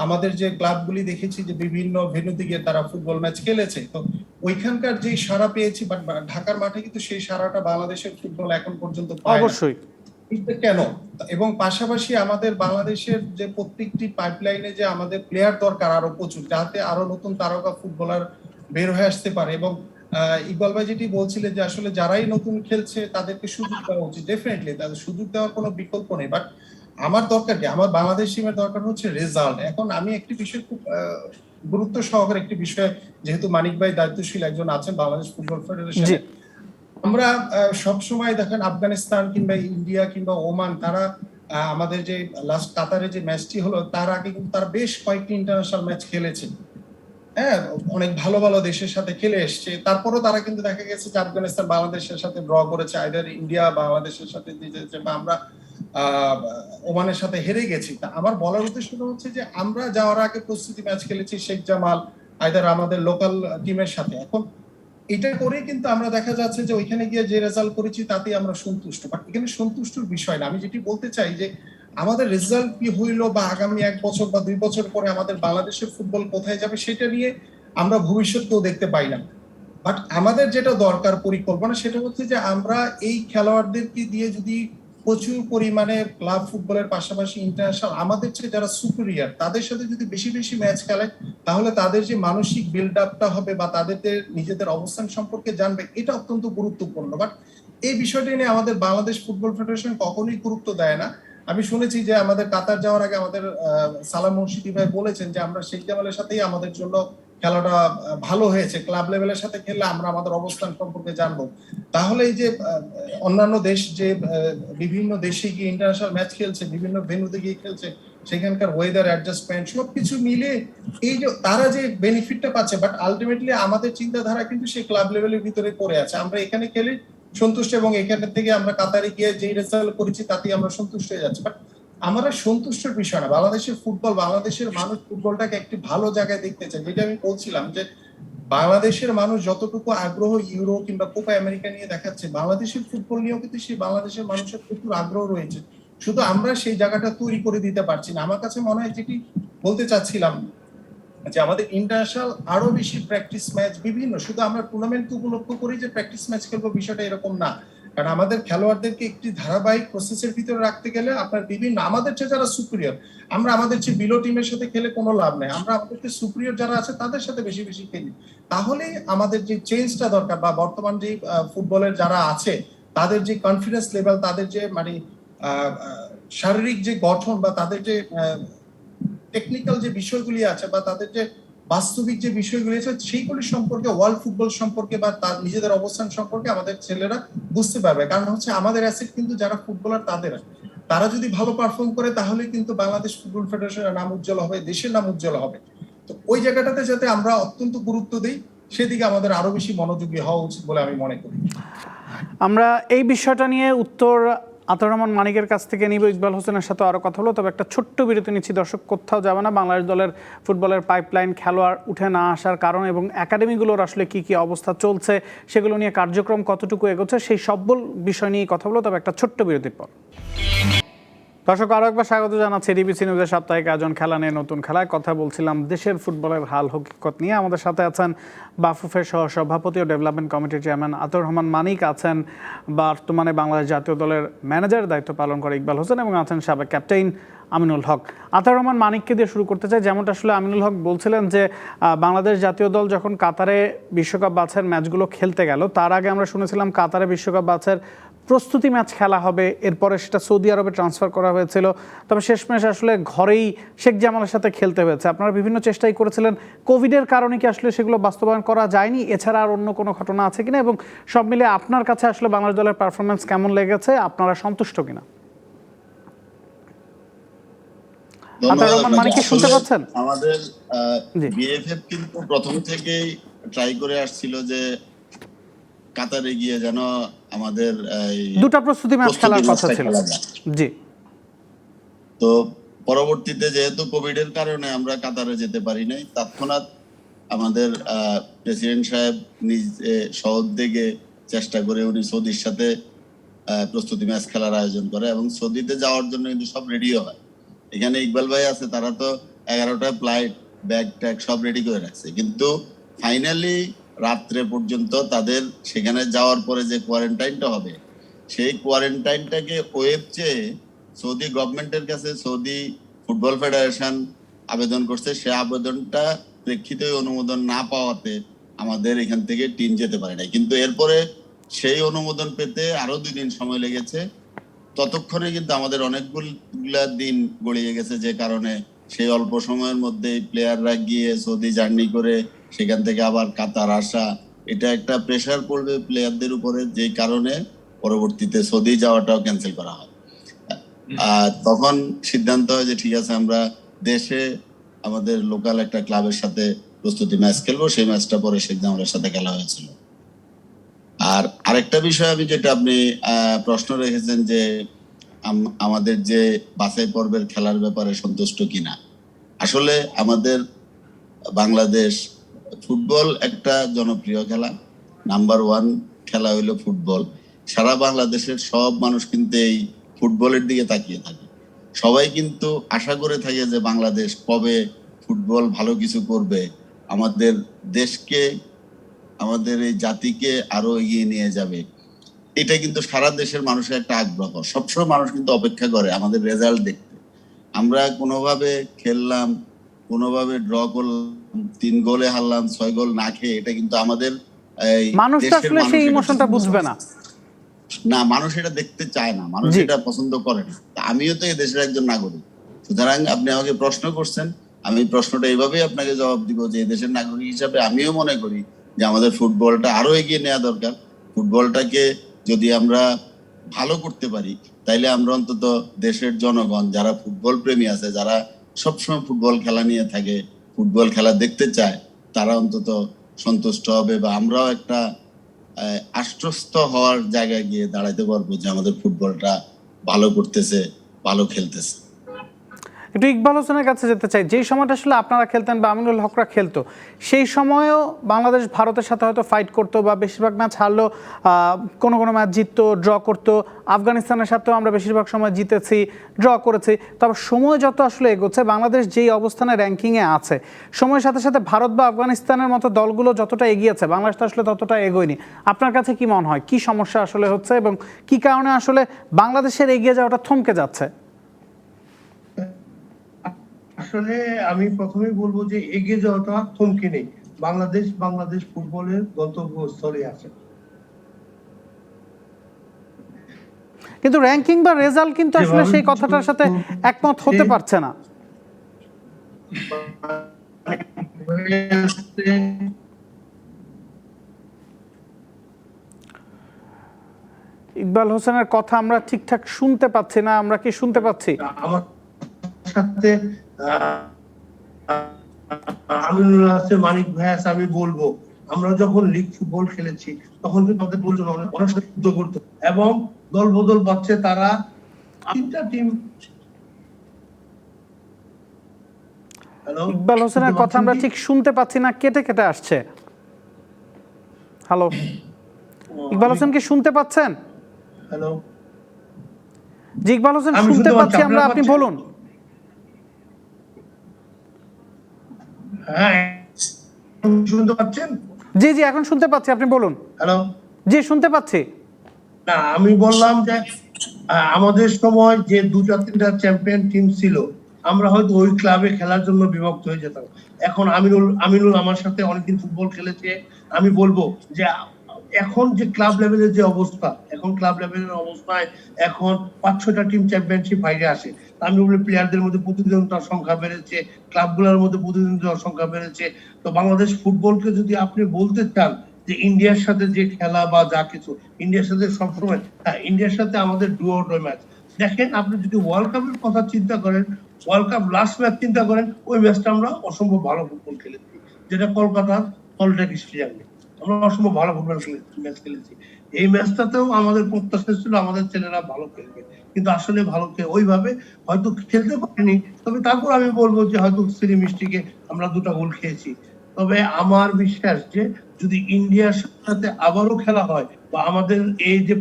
আমাদের যে ক্লাবগুলি দেখেছি যে বিভিন্ন ভেন্যুতে গিয়ে তারা ফুটবল ম্যাচ খেলেছে, তো ওইখানকার যে সাড়া পেয়েছি, বাট ঢাকার মাঠে কিন্তু সেই সাড়াটা বাংলাদেশের ফুটবল এখন পর্যন্ত পায় না। অবশ্যই কেন? এবং পাশাপাশি আমাদের বাংলাদেশের যে প্রত্যেকটি পাইপলাইনে যে আমাদের প্লেয়ার দরকার আরো প্রচুর, যাতে আরো নতুন তারকা ফুটবলার বের হয়ে আসতে পারে। এবং ইকবাল ভাই যেটি বলছিলেন যে আসলে যারাই নতুন খেলছে তাদেরকে সুযোগ দেওয়া উচিত, ডেফিনেটলি তাদের সুযোগ দেওয়ার কোনো বিকল্প নেই। বাট আমার দরকার কি, আমার বাংলাদেশ টিমের দরকার হচ্ছে রেজাল্ট। এখন আমি একটি বিষয় খুব গুরুত্ব সহকারে একটি বিষয়, যেহেতু মানিক ভাই দায়িত্বশীল একজন আছেন বাংলাদেশ ফুটবল ফেডারেশনে, আমরা সব সময় দেখেন আফগানিস্তান কিংবা ইন্ডিয়া কিংবা ওমান, তারা আমাদের যে লাস্ট কাতারে যে ম্যাচটি হলো তার আগে কিন্তু তারা বেশ কয়েকটি ইন্টারন্যাশনাল ম্যাচ খেলেছে, হ্যাঁ, অনেক ভালো ভালো দেশের সাথে খেলে এসছে। তারপরও তারা কিন্তু দেখা গেছে যে আফগানিস্তান বাংলাদেশের সাথে ড্র করেছে, আইদার ইন্ডিয়া বাংলাদেশের সাথে জিতেছে বা আমরা ওমানের সাথে হেরে গেছি। তা আমার বলার উদ্দেশ্য হচ্ছে যে আমরা যাওয়ার আগে প্রস্তুতি ম্যাচ খেলেছি শেখ জামাল, আইদার আমাদের লোকাল টিমের সাথে। এখন এটা করে কিন্তু আমরা দেখা যাচ্ছে যে ওইখানে গিয়ে যে রেজাল্ট করেছি তাতেই আমরা সন্তুষ্ট। বাট এখানে সন্তুষ্টর বিষয় না, আমি যেটি বলতে চাই যে আমাদের রেজাল্ট কি হইলো বা আগামী 1 বছর বা 2 বছর পরে আমাদের বাংলাদেশের ফুটবল কোথায় যাবে সেটা নিয়ে আমরা ভবিষ্যতেও দেখতে পাই না। বাট আমাদের যেটা দরকার পরিকল্পনা, সেটা হচ্ছে যে আমরা এই খেলোয়াড়দেরকে দিয়ে যদি প্রচুর পরিমাণে ক্লাব ফুটবলের পাশাপাশি ইন্টারন্যাশনাল আমাদের চেয়ে যারা সুপিরিয়র তাদের সাথে যদি বেশি বেশি ম্যাচ খেলায়, তাহলে তাদের যে মানসিক বিল্ড আপটা হবে বা তাদের নিজেদের অবস্থান সম্পর্কে জানবে, এটা অত্যন্ত গুরুত্বপূর্ণ। বাট এই বিষয়টি নিয়ে আমাদের বাংলাদেশ ফুটবল ফেডারেশন কখনোই গুরুত্ব দেয় না। আমি শুনেছি যে আমাদের কাতার যাওয়ার আগে আমাদের সালাম মুর্শিদি ভাই বলেছেন যে আমরা শেখ জামালের সাথেই আমাদের জন্য খেলাটা ভালো হয়েছে, ক্লাব লেভেলের সাথে খেললে আমরা আমাদের অবস্থান সম্পর্কে জানবো। তাহলে এই যে অন্যান্য দেশ যে বিভিন্ন দেশে গিয়ে ইন্টারন্যাশনাল ম্যাচ খেলছে, বিভিন্ন ভেন্যুতে গিয়ে খেলছে, সেখানকার ওয়েদার অ্যাডজাস্টমেন্ট সবকিছু মিলে এই যে তারা যে বেনিফিটটা পাচ্ছে, বাট আলটিমেটলি আমাদের চিন্তাধারা কিন্তু সেই ক্লাব লেভেলের ভিতরে পড়ে আছে। আমরা এখানে খেলে সন্তুষ্ট এবং এখান থেকে আমরা কাতারে গিয়ে যে রেজাল্ট করেছি তাতেই আমরা সন্তুষ্ট হয়ে যাচ্ছি। বাট আমরা সন্তুষ্টের বিষয় না, বাংলাদেশের ফুটবল, বাংলাদেশের মানুষ ফুটবলটাকে একটি ভালো জায়গায় দেখতে চায়। যেটা আমি বলছিলাম যে বাংলাদেশের মানুষ যতটুকু আগ্রহ ইউরো কিংবা কোপা আমেরিকা নিয়ে দেখাচ্ছে, বাংলাদেশের ফুটবল নিয়েও কিন্তু সেই বাংলাদেশের মানুষের প্রচুর আগ্রহ রয়েছে, শুধু আমরা সেই জায়গাটা তৈরি করে দিতে পারছি না। আমার কাছে মনে হয় যেটি বলতে চাচ্ছিলাম যে আমাদের ইন্টারন্যাশনাল আরো বেশি প্র্যাকটিস ম্যাচ বিভিন্ন, শুধু আমরা টুর্নামেন্ট উপলক্ষ করি যে প্র্যাকটিস ম্যাচ খেলবো, বিষয়টা এরকম না। কারণ আমাদের খেলোয়াড়দেরকে একটি ধারাবাহিক প্রসেসের ভিতরে রাখতে গেলে আপনার বিভিন্ন আমাদের চেয়ে যারা সুপিরিয়র, আমরা আমাদের চেয়ে বিলো টিমের সাথে খেলে কোনো লাভ নেই, আমরা আমাদের চেয়ে সুপিরিয়র যারা আছে তাদের সাথে বেশি বেশি খেলি। তাহলে আমাদের যে চেঞ্জটা দরকার বা বর্তমান যে ফুটবলের যারা আছে তাদের যে কনফিডেন্স লেভেল, তাদের যে মানে শারীরিক যে গঠন বা তাদের যে টেকনিক্যাল যে বিষয়গুলি আছে বা তাদের যে বাস্তবিক যে বিষয়গুলি আছে সেইগুলি সম্পর্কে, ওয়ার্ল্ড ফুটবল সম্পর্কে বা তার নিজেদের অবস্থান সম্পর্কে আমাদের ছেলেরা বুঝতে পারবে। কারণ হচ্ছে আমাদের অ্যাসেট কিন্তু যারা ফুটবলার তাদের, তারা যদি ভালো পারফর্ম করে তাহলে কিন্তু বাংলাদেশ ফুটবল ফেডারেশনের নাম উজ্জ্বল হবে, দেশের নাম উজ্জ্বল হবে। তো ওই জায়গাটাতে যাতে আমরা অত্যন্ত গুরুত্ব দিই, সেদিকে আমাদের আরো বেশি মনোযোগী হওয়া উচিত বলে আমি মনে করি। আমরা এই বিষয়টা নিয়ে উত্তর আতাউর রহমান মানিকের কাছ থেকে নিব, ইকবাল হোসেনের সাথে আরও কথা হলো। তবে একটা ছোট্ট বিরতি নিচ্ছি, দর্শক কোথাও যাবে না। বাংলাদেশ দলের ফুটবলের পাইপলাইন, খেলোয়াড় উঠে না আসার কারণ এবং একাডেমিগুলোর আসলে কি কি অবস্থা চলছে, সেগুলো নিয়ে কার্যক্রম কতটুকু এগোচ্ছে, সেই সব বিষয় নিয়ে কথা হলো, তবে একটা ছোট্ট বিরতির পর। দর্শক আরও একবার স্বাগত জানাচ্ছি ডিবিসি নিউজের সাপ্তাহিক আয়োজন খেলা নিয়ে নতুন খেলায়। কথা বলছিলাম দেশের ফুটবলের হাল হকিকত নিয়ে। আমাদের সাথে আছেন বাফুফের সহ সভাপতি ও ডেভেলপমেন্ট কমিটির চেয়ারম্যান আতাউর রহমান মানিক, আছেন বর্তমানে বাংলাদেশ জাতীয় দলের ম্যানেজারের দায়িত্ব পালন করে ইকবাল হোসেন, এবং আছেন সাবেক ক্যাপ্টেন আমিনুল হক। আতাউর রহমান মানিককে দিয়ে শুরু করতে চাই। যেমনটা আসলে আমিনুল হক বলছিলেন যে বাংলাদেশ জাতীয় দল যখন কাতারে বিশ্বকাপ বাছাইয়ের ম্যাচগুলো খেলতে গেল, তার আগে আমরা শুনেছিলাম কাতারে বিশ্বকাপ বাছাইয়ের প্রস্তুতি ম্যাচ খেলা হবে, এরপরে সেটা সৌদি আরবে ট্রান্সফার করা হয়েছিল, তবে শেষমেশ আসলে ঘরেই শেখ জামালের সাথে খেলতে হয়েছে। আপনারা বিভিন্ন চেষ্টাই করেছিলেন, কোভিডের কারণে কি আসলে সেগুলো বাস্তবায়ন করা যায়নি? এছাড়া আর অন্য কোনো ঘটনা আছে কিনা, এবং সব মিলে আপনার কাছে আসলে বাংলাদেশ দলের পারফরমেন্স কেমন লেগেছে, আপনারা সন্তুষ্ট কিনা? ধন্যবাদ রহমান মানিক কি শুনতে আসলে পাচ্ছেন? আমাদের জি। বিএফএফ কিন্তু প্রথম থেকেই ট্রাই করে আসছিল যে কাতারে গিয়ে যেন আমাদের এই দুটা প্রস্তুতি ম্যাচ খেলার কথা ম্যাচটা ছিল। খেলা যায়। জি। তো পরবর্তীতে যেহেতু কোভিড এর কারণে আমরা কাতারে যেতে পারি নাই, তৎক্ষণাৎ আমাদের প্রেসিডেন্ট সাহেব নিজে সহোদ্যোগে চেষ্টা করে উনি সৌদির সাথে প্রস্তুতি ম্যাচ খেলার আয়োজন করে এবং সৌদিতে যাওয়ার জন্য কিন্তু সব রেডিও হয়। এখানে ইকবাল ভাই আছে, তারা তো 11টা ফ্লাইট ব্যাগ ট্যাগ সব রেডি করে রাখছে, কিন্তু ফাইনালি রাত্রে পর্যন্ত তাদের সেখানে যাওয়ার পরে যে কোয়ারেন্টাইনটা হবে, সেই কোয়ারেন্টাইনটাকে ওয়েব চেয়ে সৌদি গভর্নমেন্টের কাছে সৌদি ফুটবল ফেডারেশন আবেদন করছে। সে আবেদনটা প্রেক্ষিতে অনুমোদন না পাওয়াতে আমাদের এখান থেকে টিম যেতে পারে নাই, কিন্তু এরপরে সেই অনুমোদন পেতে আরো 2 দিন সময় লেগেছে। ততক্ষণে কিন্তু আমাদের অনেকগুলা দিন গড়িয়ে গেছে, যে কারণে সেই অল্প সময়ের মধ্যে প্লেয়াররা গিয়ে সৌদি জার্নি করে সেখান থেকে আবার কাতার আসা, এটা একটা প্রেসার পড়বে প্লেয়ারদের উপরে, যে কারণে পরবর্তীতে সৌদি যাওয়াটাও ক্যান্সেল করা হয়। তখন সিদ্ধান্ত হয় যে ঠিক আছে, আমরা দেশে আমাদের লোকাল একটা ক্লাবের সাথে প্রস্তুতি ম্যাচ খেলবো। সেই ম্যাচটা পরে শেখ জামালের সাথে খেলা হয়েছিল। আর আরেকটা বিষয় আমি যেটা আপনি প্রশ্ন রেখেছেন যে আমাদের যে বাছাই পর্বের খেলার ব্যাপারে সন্তুষ্ট কিনা, আসলে আমাদের বাংলাদেশ ফুটবল একটা জনপ্রিয় খেলা, নাম্বার 1 খেলা হইলো ফুটবল। সারা বাংলাদেশের সব মানুষ কিন্তু এই ফুটবলের দিকে তাকিয়ে থাকে। সবাই কিন্তু আশা করে থাকে যে বাংলাদেশ কবে ফুটবল ভালো কিছু করবে, আমাদের দেশকে, আমাদের এই জাতিকে আরো এগিয়ে নিয়ে যাবে। এটা কিন্তু সারা দেশের মানুষের একটা আগ্রহ। সবসময় মানুষ কিন্তু অপেক্ষা করে আমাদের রেজাল্ট দেখতে। আমরা কোনোভাবে খেললাম, কোনোভাবে ড্র করলাম, 3 গোলে হারলাম, 6 গোল না খেয়ে, এটা কিন্তু আমাদের এই মানুষ তো দেশের আসলে সেই ইমোশনটা মানুষ বুঝবে না। না, মানুষ এটা দেখতে চায় না, মানুষ এটা পছন্দ করে না। আমিও তো এই দেশের একজন নাগরিক, সুতরাং আপনি আমাকে প্রশ্ন করছেন, আমি প্রশ্নটা এইভাবেই আপনাকে জবাব দিব যে এই দেশের নাগরিক হিসাবে আমিও মনে করি যে আমাদের ফুটবলটা আরো এগিয়ে নেওয়া দরকার। ফুটবলটাকে যদি আমরা ভালো করতে পারি, তাইলে আমরা অন্তত দেশের জনগণ যারা ফুটবল প্রেমী আছে, যারা সবসময় ফুটবল খেলা নিয়ে থাকে, ফুটবল খেলা দেখতে চায়, তারা অন্তত সন্তুষ্ট হবে বা আমরাও একটা আশ্বস্ত হওয়ার জায়গায় গিয়ে দাঁড়াতে পারবো যে আমাদের ফুটবলটা ভালো করতেছে, ভালো খেলতেছে। একটু ইকবাল হোসেনের কাছে যেতে চাই, যেই সময়টা আসলে আপনারা খেলতেন বা আমিনুল হকরা খেলতো, সেই সময়ও বাংলাদেশ ভারতের সাথে হয়তো ফাইট করতো বা বেশিরভাগ ম্যাচ হারলো, কোনো কোনো ম্যাচ জিততো, ড্র করতো। আফগানিস্তানের সাথেও আমরা বেশিরভাগ সময় জিতেছি, ড্র করেছি। তবে সময় যত আসলে এগোচ্ছে, বাংলাদেশ যেই অবস্থানে র্যাঙ্কিংয়ে আছে, সময়ের সাথে সাথে ভারত বা আফগানিস্তানের মতো দলগুলো যতটা এগিয়েছে, বাংলাদেশ তো আসলে ততটা এগোয়নি। আপনার কাছে কি মনে হয়, কি সমস্যা আসলে হচ্ছে এবং কি কারণে আসলে বাংলাদেশের এগিয়ে যাওয়াটা থমকে যাচ্ছে? আসলে আমি প্রথমেই বলবো যে এগিয়ে যাওয়াটা থমকে নেই, বাংলাদেশ ফুটবলের গন্তব্যস্থলে আছে। কিন্তু র্যাঙ্কিং বা রেজাল্ট কিন্তু আসলে সেই কথাটার সাথে একমত হতে পারছে না। ইকবাল হোসেনের কথা আমরা ঠিকঠাক শুনতে পাচ্ছি না, আমরা কি শুনতে পাচ্ছি? আমার সাথে আমিনুল আছে, মানিক ভাই আছে। আমি বলবো আমরা যখন লিগ ফুটবল খেলেছি তখন কিন্তু আমাদের প্রয়োজন অনেক সাথে যুদ্ধ করতো এবং দল বদল পাচ্ছে তারা 3টা টিম। ইকবাল হোসেনের কথা আমরা ঠিক শুনতে পাচ্ছি না, কেটে কেটে আসছে। হ্যালো ইকবাল হোসেন, কি শুনতে পাচ্ছেন? হ্যালো জি ইকবাল হোসেন, শুনতে পাচ্ছি আমরা, আপনি বলুন। হ্যাঁ শুনতে পাচ্ছেন? জি জি এখন শুনতে পাচ্ছি, আপনি বলুন। হ্যালো জি শুনতে পাচ্ছি। না, আমি বললাম যে আমাদের সময় যে 2-3টা চ্যাম্পিয়ন টিম ছিল, আমরা হয়তো ওই ক্লাবে খেলার জন্য বিভক্ত হয়ে যেতাম। এখন আমিনুল আমার সাথে অনেকদিন ফুটবল খেলেছে। আমি বলবো যে এখন যে ক্লাব লেভেলের যে অবস্থা, এখন ক্লাব লেভেলের অবস্থায় এখন 5-6টা টিম চ্যাম্পিয়নশিপ বাইরে আসে। আমি বলি প্লেয়ারদের মধ্যে প্রতিদ্বন্দ্বিতার সংখ্যা বেড়েছে, ক্লাবগুলোর মধ্যে প্রতিদ্বন্দ্বিতার সংখ্যা বেড়েছে। তো বাংলাদেশ ফুটবলকে যদি আপনি বলতে চান যে ইন্ডিয়ার সাথে যে খেলা বা যা কিছু, ইন্ডিয়ার সাথে সবসময়, হ্যাঁ ইন্ডিয়ার সাথে আমাদের ডু অর ডাই ম্যাচ। দেখেন আপনি যদি ওয়ার্ল্ড কাপের কথা চিন্তা করেন, ওয়ার্ল্ড কাপ লাস্ট ম্যাচ চিন্তা করেন, ওই ম্যাচটা আমরা অসম্ভব ভালো ফুটবল খেলেছি, যেটা কলকাতার সল্টলেক স্টেডিয়ামে আমরা অসম্ভব ভালো ফুটবল ম্যাচ খেলেছি। এই ম্যাচটাতেও আমাদের প্রত্যাশা ছিল আমাদের ছেলেরা ভালো খেলবে, কিন্তু আসলে ভালো ওইভাবে হয়তো খেলতে পারেনি। তবে তারপর আমি বলবো যে হয়তো সিরি মিস্টিকে আমরা 2টা গোল খেয়েছি। তবে আমার বিশ্বাস যে যদি ইন্ডিয়ার সাথে আবারও খেলা হয়, বা আমাদের এই যে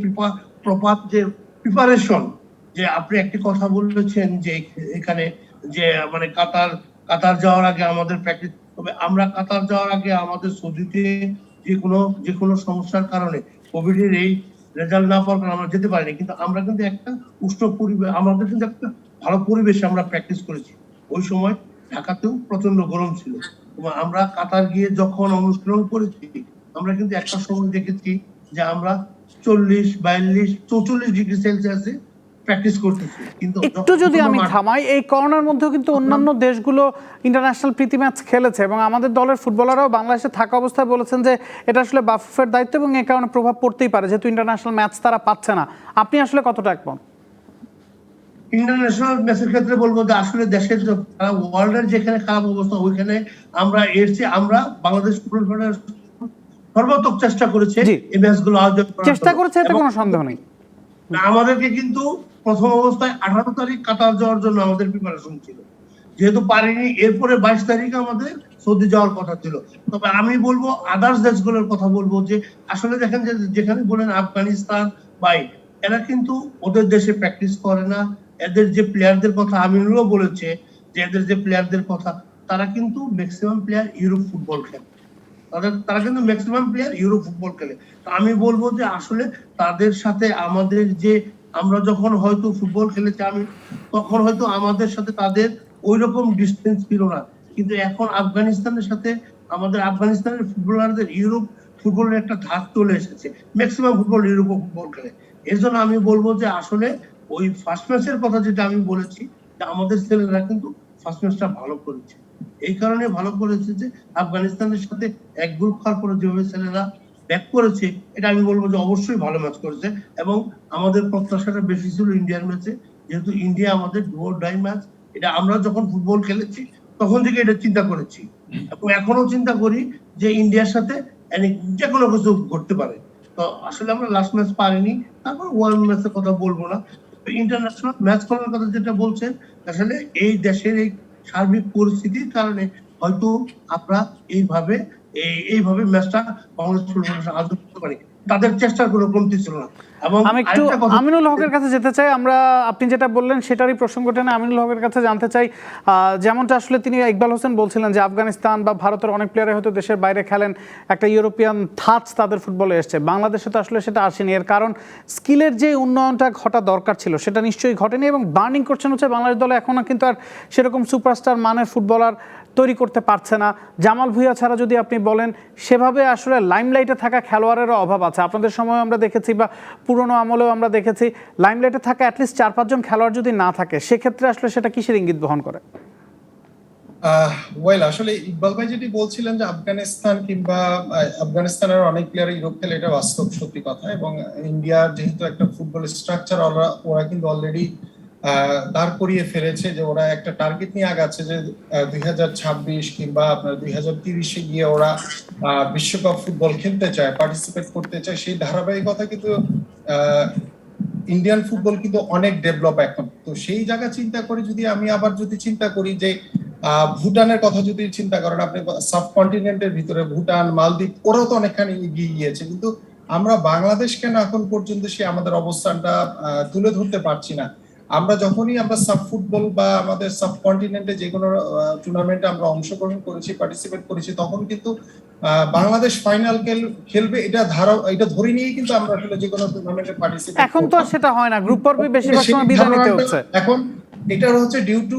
প্রপার যে প্রিপারেশন, যে আপনি একটি কথা বলেছেন যে এখানে যে মানে কাতার যাওয়ার আগে আমাদের প্র্যাকটিস, তবে আমরা কাতার যাওয়ার আগে আমাদের সৌদিতে যে কোনো সমস্যার কারণে কোভিড এর এই রেজাল্ট না পাওয়ার কারণে আমরা যেতে পারিনি, কিন্তু আমরা কিন্তু একটা উষ্ণ পরিবেশ, আমাদের কিন্তু একটা ভালো পরিবেশে আমরা প্র্যাকটিস করেছি। ওই সময় ঢাকাতেও প্রচন্ড গরম ছিল, এবং আমরা কাতার গিয়ে যখন অনুশীলন করেছি, আমরা কিন্তু একটা সময় দেখেছি যে আমরা 40, 42, 44 ডিগ্রি সেলসিয়াসে প্র্যাকটিস করতেছি। কিন্তু একটু যদি আমি থামাই, এই করোনার মধ্যেও কিন্তু অন্যান্য দেশগুলো ইন্টারন্যাশনাল প্রীতি ম্যাচ খেলেছে, এবং আমাদের দলের ফুটবলাররাও বাংলাদেশে থাকা অবস্থায় বলেছেন যে এটা আসলে বাফুফের দায়িত্ব, এবং এই কারণে প্রভাব পড়তেই পারে যেহেতু ইন্টারন্যাশনাল ম্যাচ তারা পাচ্ছে না। আপনি আসলে কতটা একমত? ইন্টারন্যাশনাল ম্যাচের ক্ষেত্রে বলবো যে আসলে দেশের ওয়ার্ল্ডের যেখানে খারাপ অবস্থা, ওইখানে আমরা আমরা বাংলাদেশ ফুটবল ফেডারেশন সর্বাত্মক চেষ্টা করেছে এই ম্যাচগুলো আয়োজন করার, চেষ্টা করেছে, এতে কোনো সন্দেহ নেই। আমাদেরকে কিন্তু প্রথম অবস্থায় 18 তারিখ কাতার যাওয়ার জন্য আমাদের প্রিপারেশন ছিল, যেহেতু পারিনি এরপরে 22 তারিখে আমাদের সৌদি যাওয়ার কথা ছিল। তবে আমি বলবো আদার্স দেশগুলোর কথা বলবো যে আসলে দেখেন যে যেখানে বলেন আফগানিস্তান বা এরা কিন্তু ওদের দেশে প্র্যাকটিস করে না। এদের যে প্লেয়ারদের কথা আমিনুলও বলেছে, যে এদের যে প্লেয়ারদের কথা, তারা কিন্তু ম্যাক্সিমাম প্লেয়ার ইউরোপ ফুটবল খেলে, তারা কিন্তু ম্যাক্সিমাম প্লেয়ার ইউরোপ ফুটবল খেলে। তো আমি বলবো যে আসলে তাদের সাথে আমাদের যে আমরা যখন হয়তো ফুটবল খেলেছি আমি, তখন হয়তো আমাদের সাথে তাদের ওই রকম ডিস্টেন্স ছিল না, কিন্তু এখন আফগানিস্তানের সাথে আমাদের আফগানিস্তানের ফুটবলারদের ইউরোপ ফুটবলের একটা ধাপ চলে এসেছে, ম্যাক্সিমাম ফুটবল ইউরোপ ফুটবল খেলে। এর জন্য আমি বলবো যে আসলে ওই ফার্স্ট ম্যাচের কথা যেটা আমি বলেছি, যে আমাদের ছেলেরা কিন্তু ফার্স্ট ম্যাচটা ভালো করেছে, এই কারণে ভালো করেছে যে আফগানিস্তানের সাথে এক গ্রুপ হওয়ার পরে যেভাবে ছেলেরা ব্যাক করেছে, এটা আমি বলবো যে অবশ্যই ভালো ম্যাচ করেছে। এবং আমাদের প্রত্যাশাটা বেশি ছিল ইন্ডিয়ার ম্যাচে, যেহেতু ইন্ডিয়া আমাদের ডু অর ডাই ম্যাচ, এটা আমরা যখন ফুটবল খেলেছি তখন থেকে এটা চিন্তা করেছি, এবং এখনো চিন্তা করি যে ইন্ডিয়ার সাথে যে কোনো কিছু ঘটতে পারে। তো আসলে আমরা লাস্ট ম্যাচ পারিনি, তারপর ওয়ার্ল্ড ম্যাচের কথা বলবো না, ইন্টারন্যাশনাল ম্যাচ করার কথা যেটা বলছেন, আসলে এই দেশের এই সার্বিক পরিস্থিতির কারণে হয়তো আমরা এইভাবে ম্যাচটা বাংলাদেশ ফুটবল আয়োজন করতে পারি, তাদের চেষ্টার কোনো কমতি ছিল না। আমি একটু আমিনুল হকের কাছে যেতে চাই, আমরা আপনি যেটা বললেন সেটারই প্রসঙ্গ টেনে আমিনুল হকের কাছে জানতে চাই, যেমনটা আসলে তিনি ইকবাল হোসেন বলছিলেন যে আফগানিস্তান বা ভারতের অনেক প্লেয়ার হয়তো দেশের বাইরে খেলেন, একটা ইউরোপিয়ান ধাঁচ তাদের ফুটবলে এসছে, বাংলাদেশে তো আসলে সেটা আসেনি। এর কারণ স্কিলের যে উন্নয়নটা ঘটা দরকার ছিল সেটা নিশ্চয়ই ঘটেনি, এবং বার্নিং করছেন হচ্ছে বাংলাদেশ দলে এখনও কিন্তু আর সেরকম সুপারস্টার মানের ফুটবলার তৈরি করতে পারছে না। জামাল ভুঁইয়া ছাড়া যদি আপনি বলেন, সেভাবে আসলে লাইমলাইটে থাকা খেলোয়াড়েরও অভাব আছে। আপনাদের সময় আমরা দেখেছি বা পুরনো আমলেও আমরা দেখেছি, লাইমলাইটে থাকা অ্যাটলিস্ট 4-5 জন খেলোয়াড় যদি না থাকে, সেক্ষেত্রে আসলে সেটা কিসের ইঙ্গিত বহন করে? ওয়েল, আসলে ইকবাল ভাই যেটি বলছিলেন যে আফগানিস্তান কিংবা আফগানিস্তানের অনেক প্লেয়ার ইউরোপ খেলে, এটা বাস্তব সত্যি কথা। এবং ইন্ডিয়ার যেহেতু একটা ফুটবল স্ট্রাকচার ওরা কিন্তু অলরেডি দাঁড় করিয়ে ফেলেছে, যে ওরা একটা টার্গেট নিয়ে আগাচ্ছে যে 2026 কিংবা আপনার 2030-এ গিয়ে ওরা বিশ্বকাপ ফুটবল খেলতে চায়, পার্টিসিপেট করতে চায়। সেই ধারাবাহিকতা কিন্তু ইন্ডিয়ান ফুটবল কিন্তু অনেক ডেভেলপ এখন। তো সেই জায়গা চিন্তা করে যদি আমি আবার চিন্তা করি যে ভুটানের কথা যদি চিন্তা করেন আপনি, সাবকন্টিনেন্টের ভিতরে ভুটান, মালদ্বীপ, ওরাও তো অনেকখানি এগিয়ে গিয়েছে, কিন্তু আমরা বাংলাদেশ কেন এখন পর্যন্ত সে আমাদের অবস্থানটা তুলে ধরতে পারছি না। আমরা যখনই আমরা সাব ফুটবল বা আমাদের সাবকন্টিনেন্টে যে কোনো টুর্নামেন্টে আমরা অংশগ্রহণ করেছি, পার্টিসিপেট করেছি, তখন কিন্তু বাংলাদেশ ফাইনাল খেলবে এটা ধরে নিয়েই কিন্তু আমরা আসলে যে কোনো টুর্নামেন্টে পার্টিসিপেট। এখন তো সেটা হয় না, গ্রুপ পর্বে বেশিরভাগ সময় বিদায় নিতে হচ্ছে। এখন এটার হচ্ছে ডিউ টু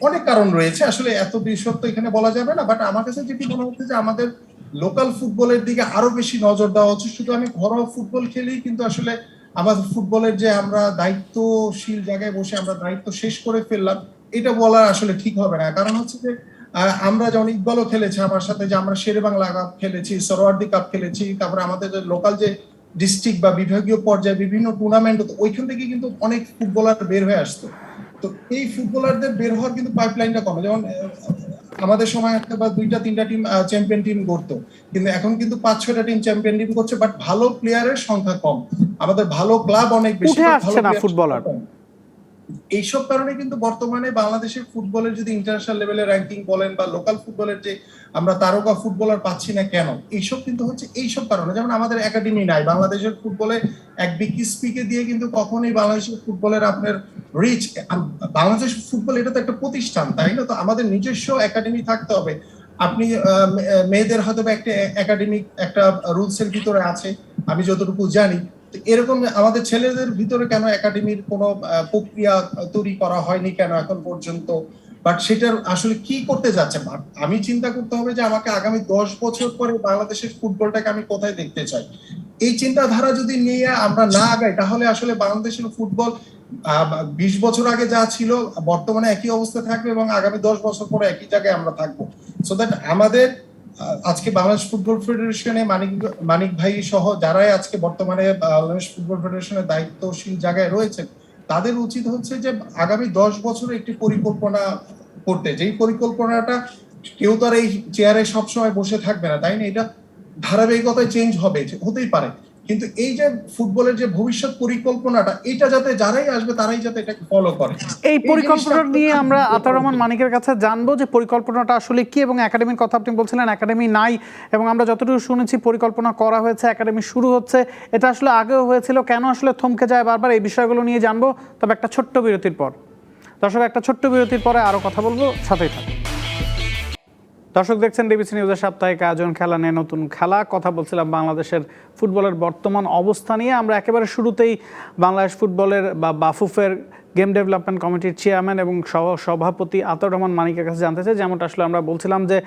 অনেক কারণ রয়েছে, আসলে এত বিশদ এখানে বলা যাবে না। বাট আমার কাছে যেটি মনে হচ্ছে যে আমাদের লোকাল ফুটবলের দিকে আরো বেশি নজর দেওয়া হচ্ছে। শুধু আমি ঘরোয়া ফুটবল খেলেই কিন্তু আসলে আমাদের ফুটবলের যে আমরা দায়িত্বশীল জায়গায় বসে আমরা দায়িত্ব শেষ করে ফেললাম, এটা বলা আসলে ঠিক হবে না। কারণ হচ্ছে যে আমরা যেমন ইকবালও খেলেছে আমার সাথে, যে আমরা শেরে বাংলা কাপ খেলেছি, সরোয়ার্দী কাপ খেলেছি, তারপরে আমাদের যে লোকাল যে ডিস্ট্রিক্ট বা বিভাগীয় পর্যায়ে বিভিন্ন টুর্নামেন্ট, ওইখান থেকে কিন্তু অনেক ফুটবলার বের হয়ে আসতো। তো এই ফুটবলারদের বের হওয়ার কিন্তু পাইপলাইনটা কমে। যেমন আমাদের সময় একটা বা 2-3টা টিম চ্যাম্পিয়ন টিম করতো, কিন্তু এখন কিন্তু 5-6টা টিম চ্যাম্পিয়ন টিম করছে, বাট ভালো প্লেয়ারের সংখ্যা কম। আমাদের ভালো ক্লাব অনেক বেশি, উঠে ভালো আসছে না প্লেয়ার ফুটবলার। কম। এইসব কারণে কিন্তু বর্তমানে বাংলাদেশের ফুটবলের যদি ইন্টারন্যাশনাল লেভেলের র্যাঙ্কিং বলেন বা লোকাল ফুটবলের যে আমরা তারকা ফুটবলার পাচ্ছি না কেন, এইসব কিন্তু হচ্ছে এইসব কারণে। যেমন আমাদের একাডেমি নাই বাংলাদেশের ফুটবলে, এক বিকি স্পিকে দিয়ে কিন্তু কখনোই বাংলাদেশের ফুটবলের আপনার রিচ, বাংলাদেশ ফুটবল এটা তো একটা প্রতিষ্ঠান, তাই না? তো আমাদের নিজস্ব একাডেমি থাকতে হবে। আপনি মেয়েদের হয়তো একটা একাডেমিক একটা রুলস এর ভিতরে আছে, আমি যতটুকু জানি। এরকম আমাদের ছেলেদের ভিতরে কেন একাডেমির কোনো প্রক্রিয়া তৈরি করা হয়নি কেন এখন পর্যন্ত? বাট সেটার আসলে কি করতে যাচ্ছে? আমি চিন্তা করতে হবে যে আমাকে আগামী 10 বছর পরে বাংলাদেশের ফুটবলটাকে আমি কোথায় দেখতে চাই। এই চিন্তাধারা যদি নিয়ে আমরা না আগাই, তাহলে আসলে বাংলাদেশের ফুটবল 20 বছর আগে যা ছিল বর্তমানে একই অবস্থা থাকবে, এবং আগামী 10 বছর পরে একই জায়গায় আমরা থাকবো। সো দ্যাট আমাদের আজকে বাংলাদেশ ফুটবল ফেডারেশনে মানিক ভাই সহ যারাই আজকে বর্তমানে বাংলাদেশ ফুটবল ফেডারেশনের দায়িত্বশীল জায়গায় রয়েছে, তাদের উচিত হচ্ছে যে আগামী 10 বছরে একটি পরিকল্পনা করতে, যেই পরিকল্পনাটা কেউ তো আর এই চেয়ারে সবসময় বসে থাকবে না, তাই না? এটা ধারাবাহিকতায় চেঞ্জ হবে, হতেই পারে, কিন্তু এই যে ফুটবলের যে ভবিষ্যৎ পরিকল্পনাটা, এটা যাতে যারাই আসবে তারাই যাতে এটাকে ফলো করে। এই পরিকল্পনা নিয়ে আমরা আতাউর রহমান মানিকের কাছে জানবো যে পরিকল্পনাটা আসলে কি, এবং একাডেমির কথা আপনি বলছিলেন একাডেমি নাই, এবং আমরা যতটুকু শুনেছি পরিকল্পনা করা হয়েছে, একাডেমি শুরু হচ্ছে, এটা আসলে আগেও হয়েছিল, কেন আসলে থমকে যায় বারবার, এই বিষয়গুলো নিয়ে জানবো। তবে একটা ছোট্ট বিরতির পর। দর্শক, একটা ছোট্ট বিরতির পরে আরো কথা বলবো, সাথেই থাকুন। দর্শক, দেখছেন ডিবিসি নিউজের সাপ্তাহিক আয়োজন খেলা নিয়ে নতুন খেলা। কথা বলছিলাম বাংলাদেশের ফুটবলের বর্তমান অবস্থা নিয়ে। আমরা একেবারে শুরুতেই বাংলাদেশ ফুটবলের বা বাফুফের গেম ডেভেলপমেন্ট কমিটির চেয়ারম্যান এবং সভাপতি আতাউর রহমান মানিকের কাছে জানতে চাই, যেমনটা আসলে আমরা বলছিলাম যে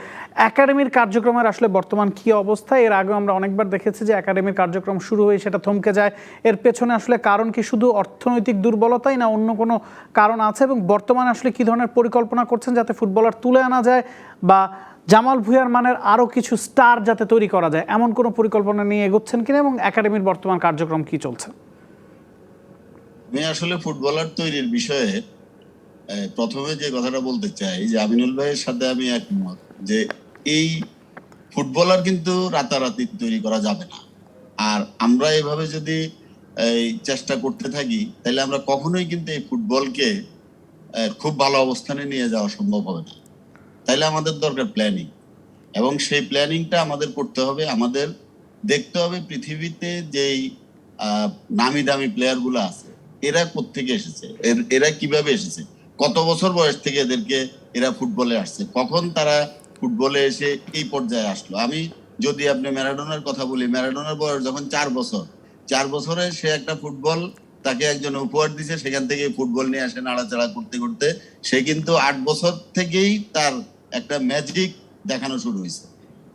একাডেমির কার্যক্রমের আসলে বর্তমান কী অবস্থা। এর আগেও আমরা অনেকবার দেখেছি যে একাডেমির কার্যক্রম শুরু হয়ে সেটা থমকে যায়। এর পেছনে আসলে কারণ কি শুধু অর্থনৈতিক দুর্বলতাই, না অন্য কোনো কারণ আছে? এবং বর্তমানে আসলে কী ধরনের পরিকল্পনা করছেন যাতে ফুটবলার তুলে আনা যায়, বা জামাল ভুঁইয়ার মানের আরও কিছু স্টার যাতে তৈরি করা যায়, এমন কোনো পরিকল্পনা নিয়ে এগোচ্ছেন কিনা, এবং একাডেমির বর্তমান কার্যক্রম কি চলছে? আমি আসলে ফুটবলার তৈরির বিষয়ে প্রথমে যে কথাটা বলতে চাই যে আমিনুল ভাইয়ের সাথে আমি একমত যে এই ফুটবলার কিন্তু রাতারাতি তৈরি করা যাবে না। আর আমরা এভাবে যদি এই চেষ্টা করতে থাকি, তাহলে আমরা কখনোই কিন্তু এই ফুটবলকে খুব ভালো অবস্থানে নিয়ে যাওয়া সম্ভব হবে না। তাইলে আমাদের দরকার প্ল্যানিং, এবং সেই প্ল্যানিংটা আমাদের করতে হবে। আমাদের দেখতে হবে পৃথিবীতে যেই নামি দামি প্লেয়ার গুলো আছে, এরা কোত্থেকে এসেছে, এরা কিভাবে এসেছে, কত বছর বয়স থেকে এদেরকে এরা ফুটবলে আসছে, কখন তারা ফুটবলে এসে এই পর্যায়ে আসলো। আমি যদি আপনি ম্যারাডোনার কথা বলি, ম্যারাডোনার বয়স যখন 4 বছরে সে একটা ফুটবল তাকে একজন উপহার দিছে, সেখান থেকে ফুটবল নিয়ে আসে নাড়াচাড়া করতে করতে সে কিন্তু 8 বছর থেকেই তার একটা ম্যাজিক দেখানো শুরু হয়েছে।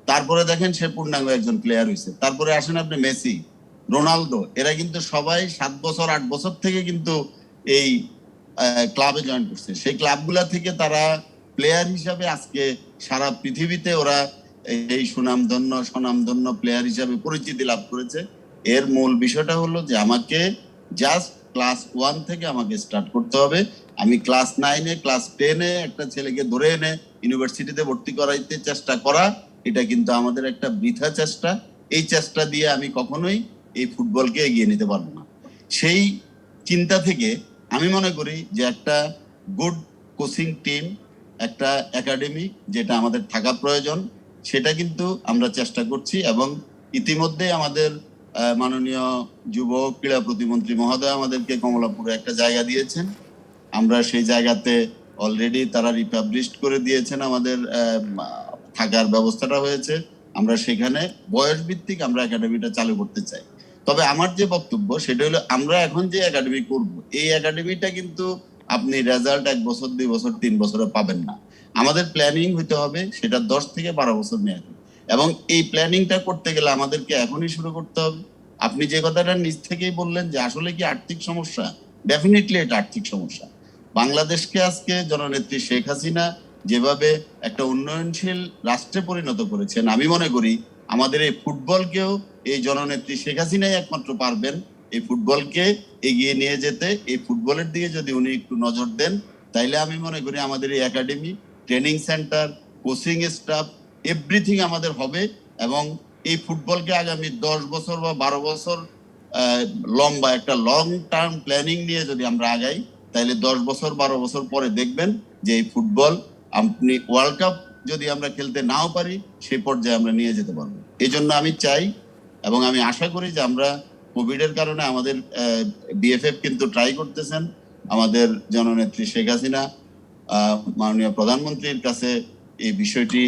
তারপরে দেখেন সে পূর্ণাঙ্গ একজন প্লেয়ার হয়েছে। তারপরে আসেন আপনি মেসি, রোনালদো, এরা কিন্তু সবাই 7 বছর 8 বছর থেকে কিন্তু এই ক্লাবে জয়েন করছে। সেই ক্লাবগুলা থেকে তারা প্লেয়ার হিসাবে আজকে সারা পৃথিবীতে ওরা এই সুনামধন্য প্লেয়ার হিসাবে পরিচিতি লাভ করেছে। এর মূল বিষয়টা হলো যে আমাকে জাস্ট ক্লাস 1 থেকে আমাকে স্টার্ট করতে হবে। আমি ক্লাস 9-এ ক্লাস 10-এ একটা ছেলেকে ধরে এনে ইউনিভার্সিটিতে ভর্তি করাইতে চেষ্টা করা, এটা কিন্তু আমাদের একটা বৃথা চেষ্টা। এই চেষ্টা দিয়ে আমি কখনোই এই ফুটবলকে এগিয়ে নিতে পারবো না। সেই চিন্তা থেকে আমি মনে করি যে একটা গুড কোচিং টিম, একটা একাডেমি যেটা আমাদের থাকা প্রয়োজন, সেটা কিন্তু আমরা চেষ্টা করছি। এবং ইতিমধ্যে আমাদের মাননীয় যুব ক্রীড়া প্রতিমন্ত্রী মহোদয় আমাদেরকে কমলাপুরে একটা জায়গা দিয়েছেন। আমরা সেই জায়গাতে অলরেডি তারা রিপাবলিশ করে দিয়েছেন, আমাদের থাকার ব্যবস্থাটা হয়েছে। আমরা সেখানে বয়স ভিত্তিক আমরা একাডেমিটা চালু করতে চাই। তবে আমার যে বক্তব্য সেটা হলো, আমরা এখন যে একাডেমি করব, এই একাডেমিটা কিন্তু আপনি রেজাল্ট 1 বছর 2 বছর 3 বছরে পাবেন না। আমাদের প্ল্যানিং হইতে হবে সেটা 10 থেকে 12 বছর মেয়াদি, এবং এই প্ল্যানিংটা করতে গেলে আমাদেরকে এখনই শুরু করতে হবে। আপনি যে কথাটা নিজ থেকেই বললেন যে আসলে কি আর্থিক সমস্যা, ডেফিনেটলি এটা আর্থিক সমস্যা। বাংলাদেশকে আজকে জননেত্রী শেখ হাসিনা যেভাবে একটা উন্নয়নশীল রাষ্ট্রে পরিণত করেছেন, আমি মনে করি আমাদের এই ফুটবলকেও এই জননেত্রী শেখ হাসিনাই একমাত্র পারবেন এই ফুটবলকে এগিয়ে নিয়ে যেতে, এই ফুটবলের দিকে যদি উনি একটু নজর দেন, তাইলে আমি মনে করি আমাদের এই academy, training centre, coaching staff, everything আমাদের হবে। এবং এই ফুটবলকে আগামী 10 বছর বা 12 বছর লম্বা একটা লং টার্ম প্ল্যানিং নিয়ে যদি আমরা আগাই, তাহলে 10 বছর 12 বছর পরে দেখবেন যে এই ফুটবল আপনি ওয়ার্ল্ড কাপ যদি আমরা খেলতে নাও পারি, সেই পর্যায়ে আমরা নিয়ে যেতে পারবো। এই জন্য আমি চাই এবং আমি আশা করি যে আমরা কোভিডের কারণে আমাদের বিএফএফ কিন্তু ট্রাই করতেছেন আমাদের জননেত্রী শেখ হাসিনা মাননীয় প্রধানমন্ত্রীর কাছে এই বিষয়টি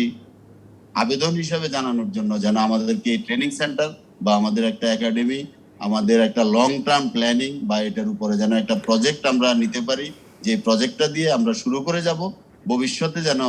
আবেদন হিসেবে জানানোর জন্য, যেন আমাদেরকে এই ট্রেনিং সেন্টার বা আমাদের একটা একাডেমি, আমাদের একটা লং টার্ম প্ল্যানিং বা এটার উপরে যেন একটা প্রজেক্ট আমরা নিতে পারি, যে প্রজেক্টটা দিয়ে আমরা শুরু করে যাব, ভবিষ্যতে যেন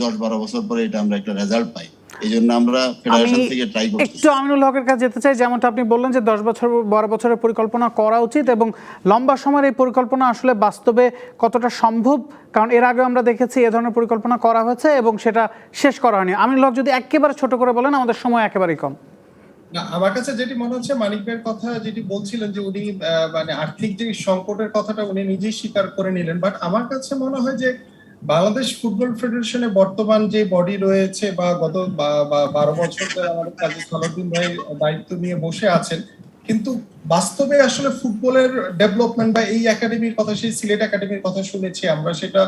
10-12 বছর পরে এটা আমরা একটা রেজাল্ট পাই। এই জন্য আমরা ফেডারেশন থেকে ট্রাই করছি। একটু আমিনুল হকের কাছে যেতে চাই, যেমনটা আপনি বললেন যে 10 বছর 12 বছরের পরিকল্পনা করা উচিত এবং লম্বা সময়ের এই পরিকল্পনা আসলে বাস্তবে কতটা সম্ভব, কারণ এর আগে আমরা দেখেছি এ ধরনের পরিকল্পনা করা হয়েছে এবং সেটা শেষ করা হয়নি। আমিনুল হক যদি একেবারে ছোট করে বলেন, আমাদের সময় একেবারেই কম। না, আমার কাছে যেটি মনে হচ্ছে মানিক ভাইয়ের কথা যেটি বলছিলেন যে উনি মানে আর্থিক যে সংকটের কথাটা উনি নিজেই স্বীকার করে নিলেন, বাট আমার কাছে মনে হয় যে বাংলাদেশ ফুটবল ফেডারেশনে বর্তমান যে বডি রয়েছে বা গত 12 বছর ধরে আমাদের কাজী সালাউদ্দিন ভাই দায়িত্ব নিয়ে বসে আছেন, কিন্তু বাস্তবে আসলে ফুটবলের ডেভেলপমেন্ট বা এই একাডেমির কথা, সেই সিলেট একাডেমির কথা শুনেছি আমরা, সেটা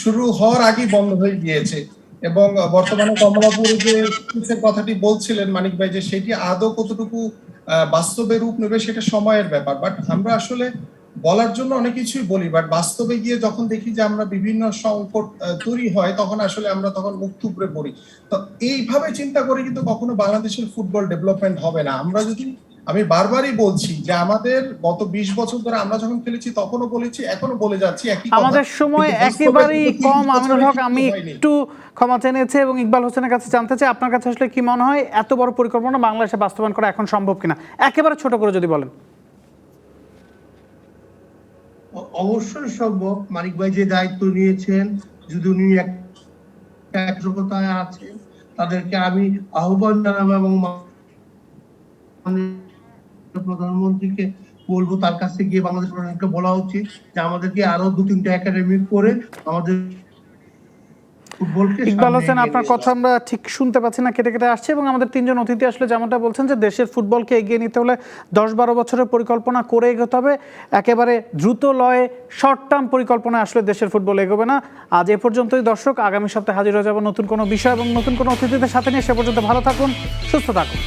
শুরু হওয়ার আগেই বন্ধ হয়ে গিয়েছে। এবং বর্তমানে কমলাপুরে যে কোচের কথাটি বলছিলেন মানিক ভাই, যে সেটি আদৌ কতটুকু বাস্তবে রূপ নেবে সেটা সময়ের ব্যাপার। বাট আমরা আসলে বলার জন্য অনেক কিছুই বলি, বাট বাস্তবে গিয়ে যখন দেখি যে আমরা বিভিন্ন সংকট তৈরি হয়, তখন আসলে আমরা তখন মুখ থুবড়ে পড়ি। তো এইভাবে চিন্তা করে কিন্তু কখনো বাংলাদেশের ফুটবল ডেভেলপমেন্ট হবে না। আমরা যদি, আমি বারবারই বলছি যে আমাদের গত 20 বছর ধরে আমরা যখন খেলেছি তখনও বলেছি, এখনো বলে যাচ্ছি একই কথা। আমাদের সময় একেবারেই কম আমিনুল হক, আমি একটু ক্ষমা চেয়েছি এবং ইকবাল হোসেনের কাছে জানতে চাই আপনার কাছে আসলে কি মনে হয় এত বড় পরিকল্পনা বাংলাদেশে বাস্তবায়ন করা এখন সম্ভব কিনা, একেবারে ছোট করে যদি বলেন। অবশ্যই সম্ভব। মানিক ভাই যে দায়িত্ব নিয়েছেন, যদি উনি একযোগ্যতায় আছেন, তাদেরকে আমি আহ্বান জানাবো এবং প্রধানমন্ত্রীকে বলবো তার কাছে গিয়ে বাংলাদেশ প্রধানকে বলা উচিত যে আমাদেরকে আরো 2-3টা একাডেমি করে আমাদের ফুটবলকে। ইকবাল হোসেন, আপনার কথা আমরা ঠিক শুনতে পাচ্ছি না, কেটে কেটে আসছে এবং আমাদের তিনজন অতিথি আসলে যেমনটা বলছেন যে দেশের ফুটবলকে এগিয়ে নিতে হলে 10-12 বছরের পরিকল্পনা করে এগোতে হবে, একেবারে দ্রুত লয়ে শর্ট টার্ম পরিকল্পনা আসলে দেশের ফুটবল এগোবে না। আজ এ পর্যন্তই দর্শক, আগামী সপ্তাহে হাজির হয়ে যাব নতুন কোনো বিষয় এবং নতুন কোনো অতিথিদের সাথে নিয়ে। সে পর্যন্ত ভালো থাকুন, সুস্থ থাকুন।